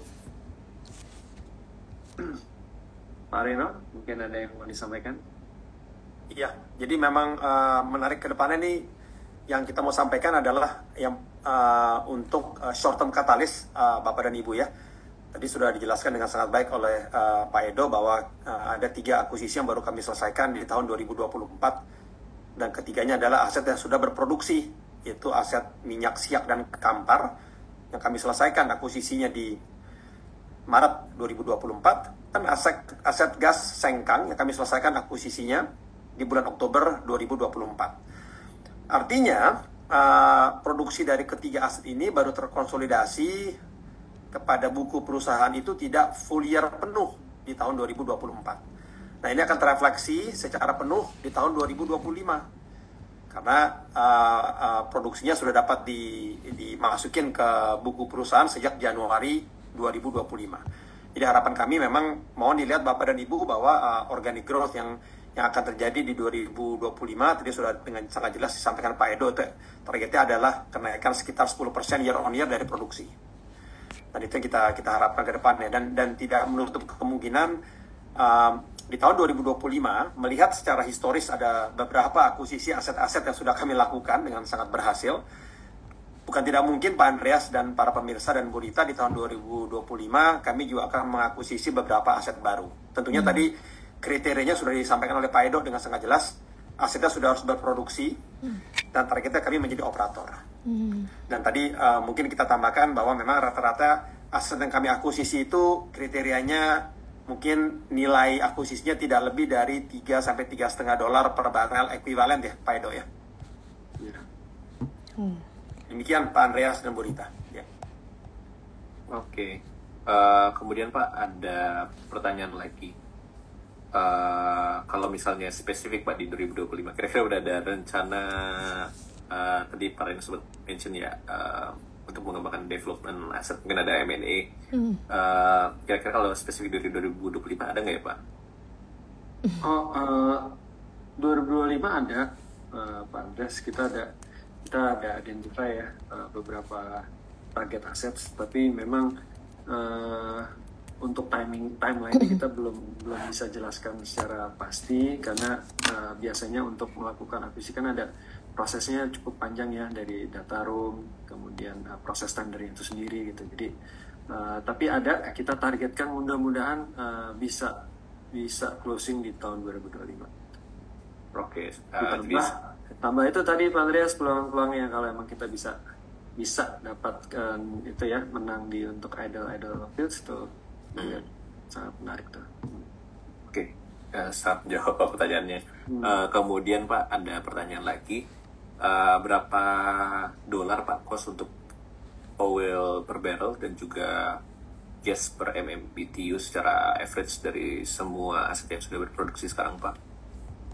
Pak Reno, mungkin ada yang mau disampaikan? Iya, jadi memang menarik ke depannya nih yang kita mau sampaikan adalah yang untuk short term katalis Bapak dan Ibu ya. Tadi sudah dijelaskan dengan sangat baik oleh Pak Edo bahwa ada 3 akuisisi yang baru kami selesaikan di tahun 2024 dan ketiganya adalah aset yang sudah berproduksi, yaitu aset minyak Siak dan Kampar yang kami selesaikan akuisisinya di Maret 2024, dan aset gas Sengkang yang kami selesaikan akuisisinya di bulan Oktober 2024. Artinya produksi dari ketiga aset ini baru terkonsolidasi kepada buku perusahaan itu tidak full year penuh di tahun 2024. Nah, ini akan terefleksi secara penuh di tahun 2025. karena produksinya sudah dapat dimasukin ke buku perusahaan sejak Januari 2025. Jadi harapan kami memang mohon dilihat Bapak dan Ibu bahwa organic growth yang akan terjadi di 2025 tadi sudah dengan sangat jelas disampaikan Pak Edo, targetnya adalah kenaikan sekitar 10% year on year dari produksi. Dan itu yang kita harapkan ke depannya, dan tidak menutup kemungkinan di tahun 2025 melihat secara historis ada beberapa akuisisi aset-aset yang sudah kami lakukan dengan sangat berhasil. Bukan tidak mungkin Pak Andreas dan para pemirsa dan Bu Rita di tahun 2025 kami juga akan mengakuisisi beberapa aset baru. Tentunya tadi kriterianya sudah disampaikan oleh Pak Edo dengan sangat jelas. Asetnya sudah harus berproduksi dan targetnya kami menjadi operator. Dan tadi mungkin kita tambahkan bahwa memang rata-rata aset yang kami akuisisi itu kriterianya mungkin nilai akuisisinya tidak lebih dari 3 sampai 3,5 dolar per barrel ekuivalen ya Pak Edo ya. Demikian Pak Andreas dan Bu Rita. Ya. Oke. Kemudian Pak ada pertanyaan lagi. Kalau misalnya spesifik Pak di 2025, kira-kira udah ada rencana tadi Pak Reno sempat mention ya untuk mengembangkan development aset, mungkin ada M&A. Kira-kira kalau spesifik dari 2025 ada nggak ya Pak? 2025 ada Pak Andres, kita ada identify ya beberapa target aset, tapi memang untuk timeline kita belum bisa jelaskan secara pasti karena biasanya untuk melakukan akuisisi kan ada prosesnya cukup panjang ya, dari data room kemudian proses tendering itu sendiri gitu. Jadi tapi kita targetkan mudah-mudahan bisa closing di tahun 2025. Oke. Tambah itu tadi Pak Andreas, peluang-peluangnya kalau emang kita bisa dapatkan itu ya, menang di untuk idle fields itu sangat menarik tuh. Oke, saat jawab pertanyaannya. Kemudian Pak ada pertanyaan lagi, berapa dolar Pak cost untuk oil per barrel dan juga gas per MMBTU secara average dari semua aset yang sudah berproduksi sekarang Pak?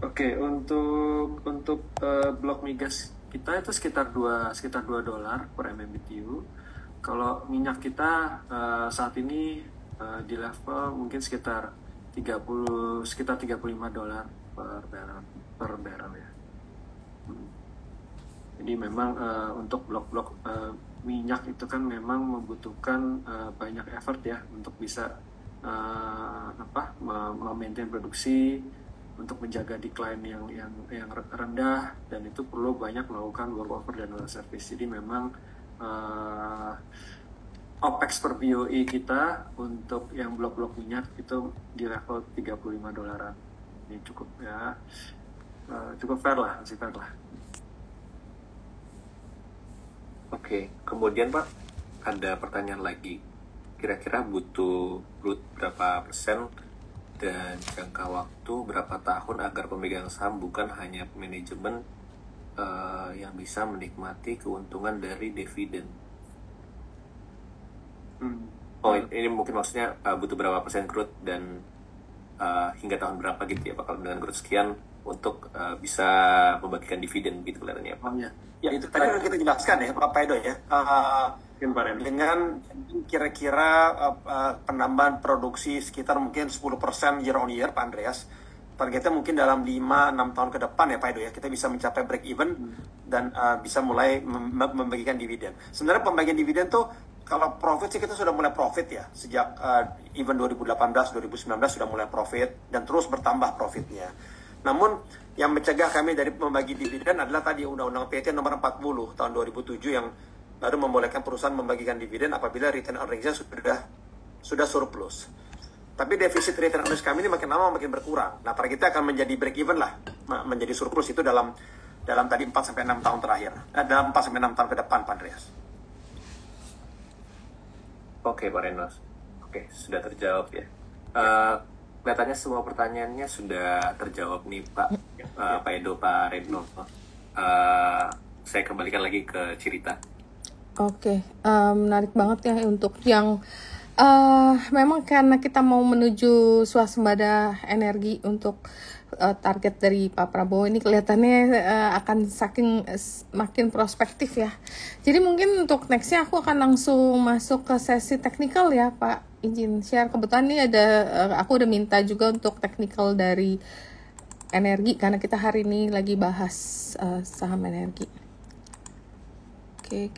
Oke, untuk blok migas kita itu sekitar 2 dolar per MMBTU. Kalau minyak kita saat ini di level mungkin sekitar 35 dolar per barrel ya. Jadi memang untuk blok-blok minyak itu kan memang membutuhkan banyak effort ya untuk bisa memaintain produksi, untuk menjaga decline yang rendah, dan itu perlu banyak melakukan workover dan well service. Jadi memang OPEX per BOE kita untuk yang blok-blok minyak itu di level 35 dolaran. Ini cukup ya, cukup fair lah, masih fair lah. Oke, kemudian Pak ada pertanyaan lagi. Kira-kira butuh berapa persen dan jangka waktu berapa tahun agar pemegang saham bukan hanya manajemen yang bisa menikmati keuntungan dari dividen? Oh, ini mungkin maksudnya butuh berapa persen growth dan hingga tahun berapa gitu ya Pak, kalau dengan growth sekian untuk bisa membagikan dividen gitu kelihatannya Pak. Ya itu tadi kan kita jelaskan ya Pak Edo ya, dengan kira-kira penambahan produksi sekitar mungkin 10% year on year Pak Andreas. Targetnya mungkin dalam 5-6 tahun ke depan ya Pak Edo ya, kita bisa mencapai break even dan bisa mulai membagikan dividen. Sebenarnya pembagian dividen tuh kalau profit sih kita sudah mulai profit ya, sejak event 2018-2019 sudah mulai profit dan terus bertambah profitnya. Namun yang mencegah kami dari membagi dividen adalah tadi Undang-Undang PT nomor 40 tahun 2007 yang baru membolehkan perusahaan membagikan dividen apabila return earnings-nya sudah surplus. Tapi defisit return earnings kami ini makin lama makin berkurang. Nah, targetnya akan menjadi break even lah, menjadi surplus itu dalam tadi 4-6 tahun terakhir. Dalam 4-6 tahun ke depan, Pak Andreas. Oke, Pak Renos. Oke, sudah terjawab ya. Kelihatannya semua pertanyaannya sudah terjawab nih Pak Edo, Pak Reno. Saya kembalikan lagi ke Cirita. Oke, menarik banget ya untuk yang Memang karena kita mau menuju swasembada energi untuk target dari Pak Prabowo ini kelihatannya akan makin prospektif ya. Jadi mungkin untuk nextnya aku akan langsung masuk ke sesi teknikal ya Pak. Izin share, kebetulan ini ada aku udah minta juga untuk teknikal dari energi karena kita hari ini lagi bahas saham energi. Oke,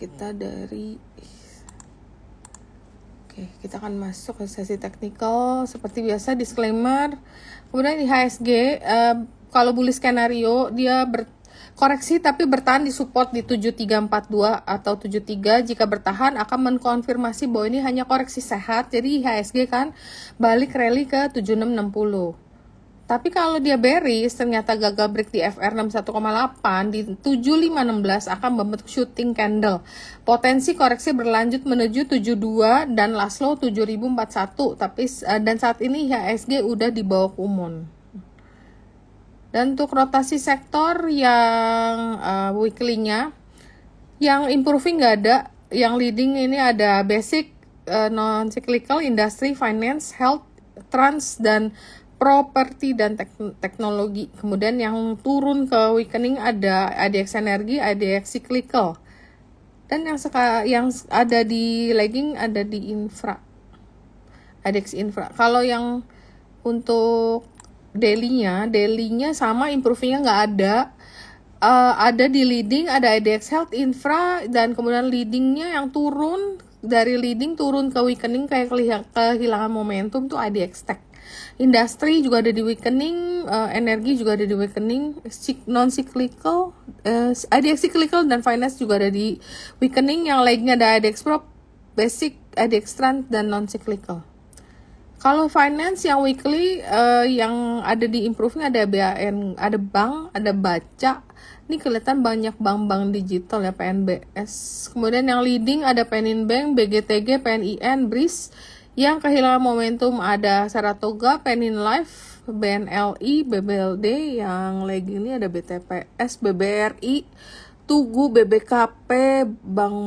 kita akan masuk ke sesi teknikal. Seperti biasa, disclaimer. Kemudian di HSG, kalau bullish skenario, dia koreksi tapi bertahan di support di 7342 atau 73. Jika bertahan, akan mengkonfirmasi bahwa ini hanya koreksi sehat. Jadi HSG kan balik rally ke 7660. Tapi kalau dia bearish, ternyata gagal break di FR 61,8 di 7516 akan membentuk shooting candle. Potensi koreksi berlanjut menuju 72 dan last low 7041. Dan saat ini IHSG udah di bawah Kumon. Dan untuk rotasi sektor yang weekly-nya, yang improving nggak ada, yang leading ini ada basic, non-cyclical, industry, finance, health, trans, dan properti dan teknologi. Kemudian yang turun ke weakening ada ADX energi, ADX cyclical. Dan yang ada di lagging ada di infra. ADX infra. Kalau yang untuk daily-nya sama, improving-nya nggak ada. Ada di leading, ada ADX health, infra, dan kemudian leading-nya yang turun, dari leading turun ke weakening kayak kehilangan momentum tuh ADX tech. Industri juga ada di weakening, energi juga ada di weakening, non-cyclical, ADX cyclical dan finance juga ada di weakening. Yang lainnya ada ADX prop, basic, ADX trend, dan non-cyclical. Kalau finance yang weekly, yang ada di improving ada BAN, ada bank, ada baca. Ini kelihatan banyak bank-bank digital ya, PNBS. Kemudian yang leading ada Peninbank, BGTG, PNIN, BRIS. Yang kehilangan momentum ada Saratoga, Penin Life, BNLI, BBLD. Yang lagging ini ada BTPS, BBRI, Tugu, BBKP, Bank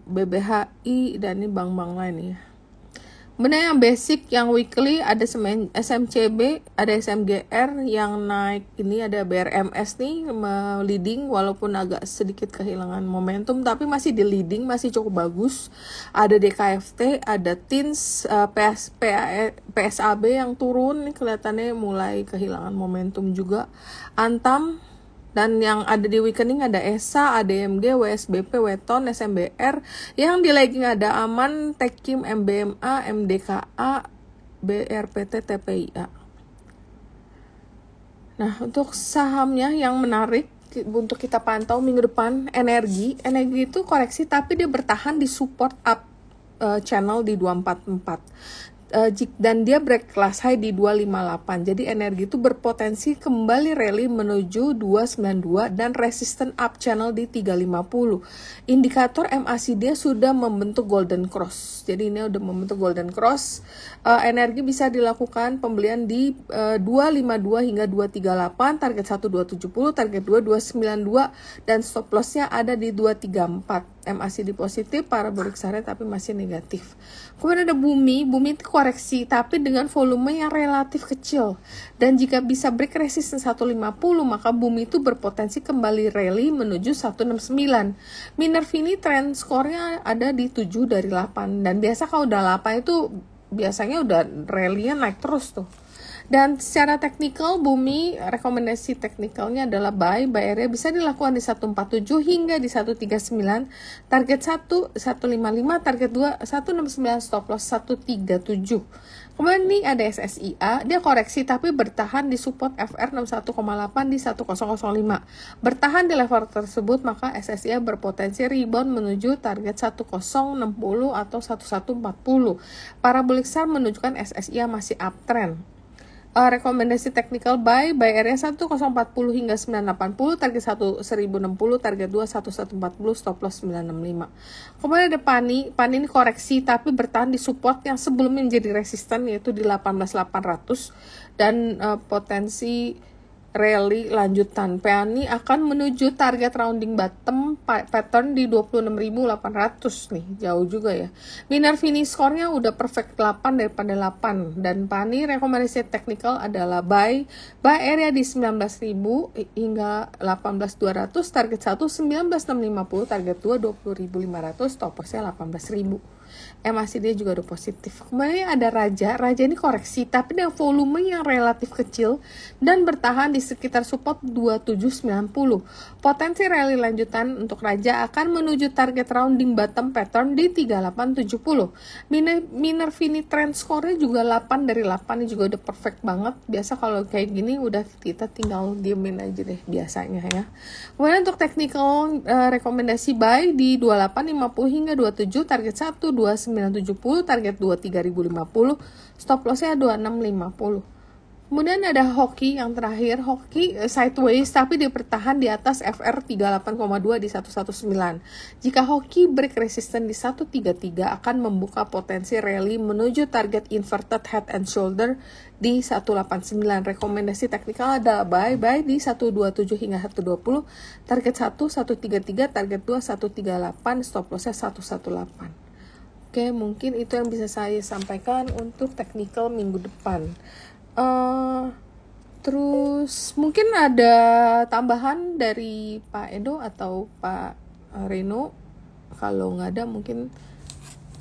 BBHI, dan ini bank-bank lain ya. Kemudian yang basic, yang weekly ada SMCB, ada SMGR. Yang naik ini ada BRMS nih, leading walaupun agak sedikit kehilangan momentum, tapi masih di leading, masih cukup bagus. Ada DKFT, ada TINS, PSAB yang turun nih kelihatannya mulai kehilangan momentum juga. Antam. Dan yang ada di weakening ada ESA, ADMG, WSBP, Weton, SMBR. Yang di lagging ada Aman, Tekim, MBMA, MDKA, BRPT, TPIA. Nah, untuk sahamnya yang menarik untuk kita pantau minggu depan, energi itu koreksi tapi dia bertahan di support up channel di 244. Dan dia break class high di 258. Jadi energi itu berpotensi kembali rally menuju 292 dan resisten up channel di 350. Indikator MACD sudah membentuk golden cross. Jadi ini udah membentuk golden cross. Energi bisa dilakukan pembelian di 252 hingga 238, target 1270, target 2292 dan stop lossnya ada di 234. MACD positif, parabolic area tapi masih negatif. Kemudian ada bumi itu koreksi tapi dengan volume yang relatif kecil. Dan jika bisa break resistance 150, maka bumi itu berpotensi kembali rally menuju 169. Minervini trend score-nya ada di 7 dari 8. Dan biasa kalau udah 8 itu biasanya udah rally-nya naik terus tuh. Dan secara teknikal, bumi rekomendasi teknikalnya adalah buy area bisa dilakukan di 147 hingga di 139, target 1 155, target 2 169, stop loss 137. Kemudian ini ada SSIA, dia koreksi tapi bertahan di support FR 61,8 di 1005. Bertahan di level tersebut, maka SSIA berpotensi rebound menuju target 1060 atau 1140. Parabolic SAR menunjukkan SSIA masih uptrend. Rekomendasi technical buy area 1040 hingga 980, target 1060, target 2 1140, stop loss 965. Kemudian ada Pani ini koreksi tapi bertahan di support yang sebelumnya menjadi resisten yaitu di 18800 dan potensi rally lanjutan. PANI akan menuju target rounding bottom pattern di 26.800 nih, jauh juga ya. Miner finish score-nya udah perfect 8 daripada 8, dan PANI rekomendasi technical adalah buy area di 19.000 hingga 18.200, target 1 19.650, target 2 20.500, stop loss-nya 18.000. MACD dia juga udah positif. Kemudian ada Raja ini koreksi tapi dengan volume yang relatif kecil dan bertahan di sekitar support 2790. Potensi rally lanjutan untuk Raja akan menuju target rounding bottom pattern di 3870. Miner Fini trend score-nya juga 8 dari 8, ini juga udah perfect banget. Biasa kalau kayak gini udah kita tinggal diemin aja deh biasanya ya. Kemudian untuk technical rekomendasi buy di 2850 hingga 27, target 1 2970, target 23050, stop loss-nya 2650. Kemudian ada hoki yang terakhir, hoki sideways tapi dia bertahan di atas FR 38,2 di 119. Jika hoki break resistance di 133 akan membuka potensi rally menuju target inverted head and shoulder di 189. Rekomendasi teknikal ada buy di 127 hingga 120, target 1 133, target 2 138, stop loss-nya 118. Oke, mungkin itu yang bisa saya sampaikan untuk technical minggu depan. Terus mungkin ada tambahan dari Pak Edo atau Pak Reno. Kalau nggak ada, mungkin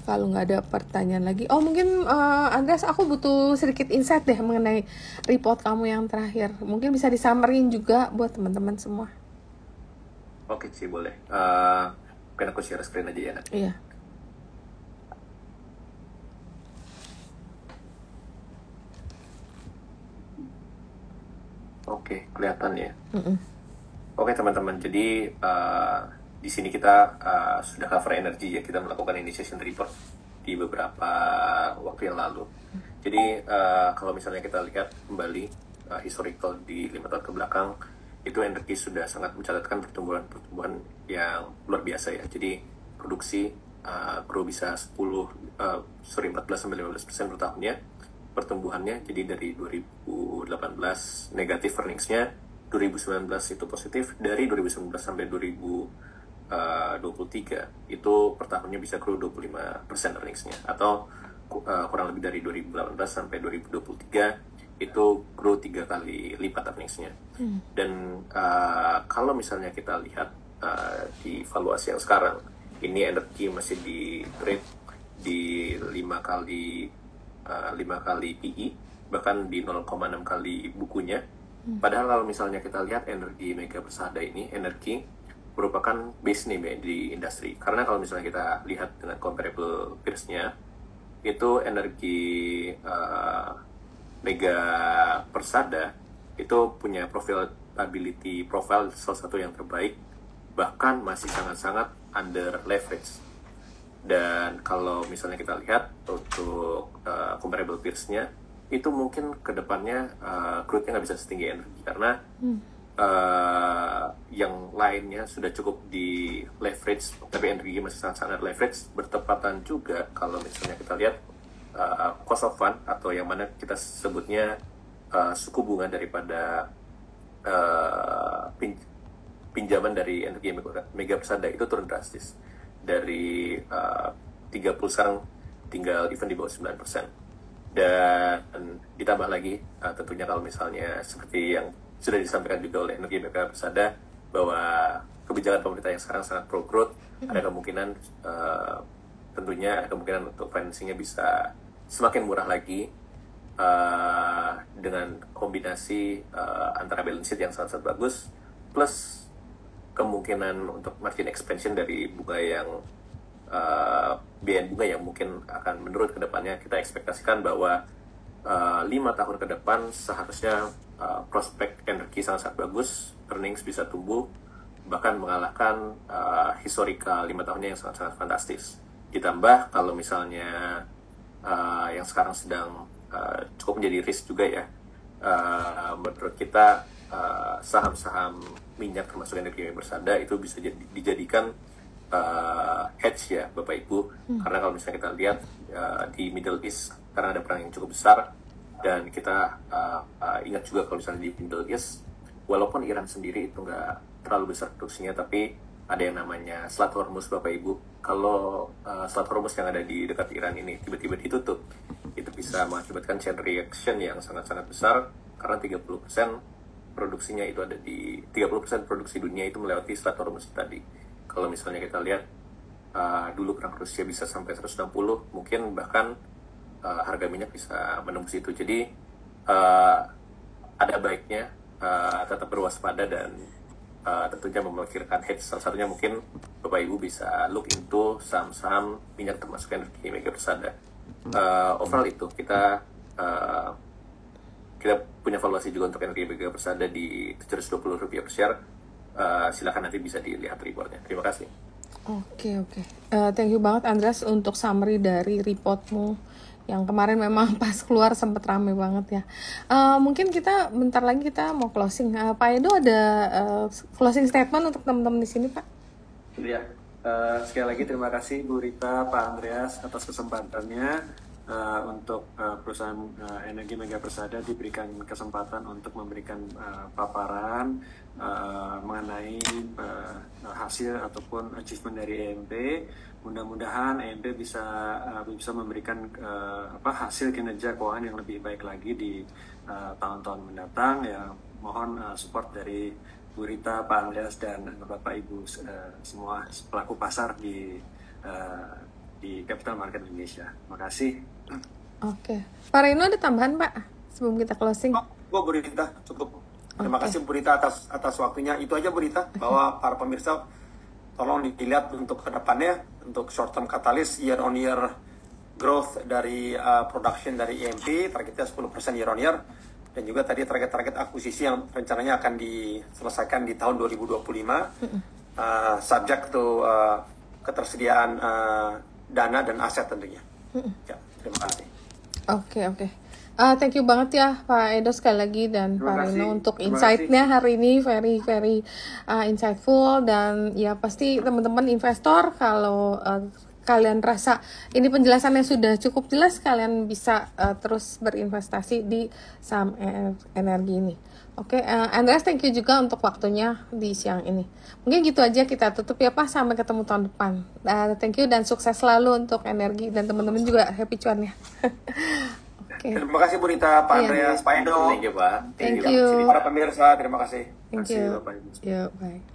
kalau nggak ada pertanyaan lagi. Oh, mungkin Andreas, aku butuh sedikit insight deh mengenai report kamu yang terakhir. Mungkin bisa disamperin juga buat teman-teman semua. Oke sih, boleh. Mungkin aku share screen aja ya, Nak. Iya. Oke, kelihatan ya. Oke teman-teman, jadi di sini kita sudah cover energi ya. Kita melakukan initiation report di beberapa waktu yang lalu. Jadi kalau misalnya kita lihat kembali historical di 5 tahun ke belakang, itu energi sudah sangat mencatatkan pertumbuhan yang luar biasa ya. Jadi produksi grow bisa 14-15% per tahunnya. Pertumbuhannya jadi dari 2018 negatif earnings-nya, 2019 itu positif, dari 2019 sampai 2023 itu per tahunnya bisa grow 25% earnings-nya, atau kurang lebih dari 2018 sampai 2023 itu grow 3 kali lipat earnings-nya. Dan kalau misalnya kita lihat di valuasi yang sekarang, ini energi masih di trade di 5 kali PE, bahkan di 0,6 kali bukunya. Padahal kalau misalnya kita lihat energi Mega Persada ini, energi merupakan base name ya di industri. Karena kalau misalnya kita lihat dengan comparable peers-nya, itu energi Mega Persada itu punya profitability profile salah satu yang terbaik, bahkan masih sangat-sangat under leverage. Dan kalau misalnya kita lihat untuk comparable peers-nya, itu mungkin kedepannya growth-nya nggak bisa setinggi energi, karena yang lainnya sudah cukup di leverage, tapi energi masih sangat-sangat leverage. Bertepatan juga kalau misalnya kita lihat cost of fund, atau yang mana kita sebutnya suku bunga daripada pinjaman dari energi Mega Persada itu turun drastis. Dari 30 sekarang tinggal even di bawah 9%. Dan ditambah lagi tentunya kalau misalnya seperti yang sudah disampaikan juga oleh Energi Mega Persada, bahwa kebijakan pemerintah yang sekarang sangat pro growth, ada kemungkinan tentunya kemungkinan untuk financingnya bisa semakin murah lagi dengan kombinasi antara balance sheet yang sangat-sangat bagus plus kemungkinan untuk margin expansion dari bunga yang biaya bunga yang mungkin akan menurun ke depannya. Kita ekspektasikan bahwa 5 tahun ke depan seharusnya prospek energi sangat-sangat bagus, earnings bisa tumbuh, bahkan mengalahkan historical 5 tahunnya yang sangat-sangat fantastis. Ditambah kalau misalnya yang sekarang sedang cukup menjadi risk juga ya, menurut kita saham-saham minyak termasuk Energi Mega Persada itu bisa dijadikan hedge ya Bapak Ibu, karena kalau misalnya kita lihat di Middle East karena ada perang yang cukup besar, dan kita ingat juga kalau misalnya di Middle East walaupun Iran sendiri itu nggak terlalu besar produksinya, tapi ada yang namanya Selat Hormuz, Bapak Ibu. Kalau Selat Hormuz yang ada di dekat Iran ini tiba-tiba ditutup, itu bisa mengakibatkan chain reaction yang sangat-sangat besar, karena 30% produksinya itu ada di 30% produksi dunia itu melewati Selat Hormuz tadi. Kalau misalnya kita lihat dulu perang Rusia bisa sampai 160, mungkin bahkan harga minyak bisa menembus itu. Jadi ada baiknya tetap berwaspada dan tentunya memikirkan hedge. Salah satunya mungkin Bapak Ibu bisa look into saham-saham minyak termasuk energi Mega Persada. Overall itu kita punya valuasi juga untuk energi Mega Persada di Rp720 per share. Silakan nanti bisa dilihat reportnya. Terima kasih. Oke. Thank you banget Andreas untuk summary dari reportmu yang kemarin. Memang pas keluar sempat rame banget ya. Mungkin kita bentar lagi kita mau closing. Pak Edo ada closing statement untuk teman-teman di sini, Pak? Iya. Sekali lagi terima kasih Bu Rita, Pak Andreas atas kesempatannya untuk perusahaan energi Mega Persada diberikan kesempatan untuk memberikan paparan mengenai hasil ataupun achievement dari EMP. Mudah-mudahan EMP bisa memberikan hasil kinerja keuangan yang lebih baik lagi di tahun-tahun mendatang. Ya, mohon support dari Bu Rita, Pak Andreas, dan Bapak Ibu semua pelaku pasar di Capital Market Indonesia. Terima kasih. Oke. Pak Reno ada tambahan, Pak, sebelum kita closing? Bu Rita, cukup. Terima kasih Bu Rita atas waktunya. Itu aja Bu Rita, bahwa para pemirsa tolong dilihat untuk kedepannya, untuk short term katalis year on year growth dari production dari EMP, targetnya 10% year on year, dan juga tadi target-target akuisisi yang rencananya akan diselesaikan di tahun 2025, subject to ketersediaan dana dan aset tentunya. Ya, terima kasih. Oke. Thank you banget ya Pak Edo sekali lagi dan Pak Reno untuk insight-nya hari ini, very insightful. Dan ya pasti teman-teman investor, kalau kalian rasa ini penjelasannya sudah cukup jelas, kalian bisa terus berinvestasi di saham energi ini. Oke, Andreas, thank you juga untuk waktunya di siang ini. Mungkin gitu aja kita tutup ya Pak, sampai ketemu tahun depan. Thank you dan sukses selalu untuk energi, dan teman-teman juga happy cuan ya. Okay. Terima kasih Bu Rita, Pak Andreas, Pak Edo. Thank you, Pak. Thank you. Para pemirsa, terima kasih. Thank you. Bye.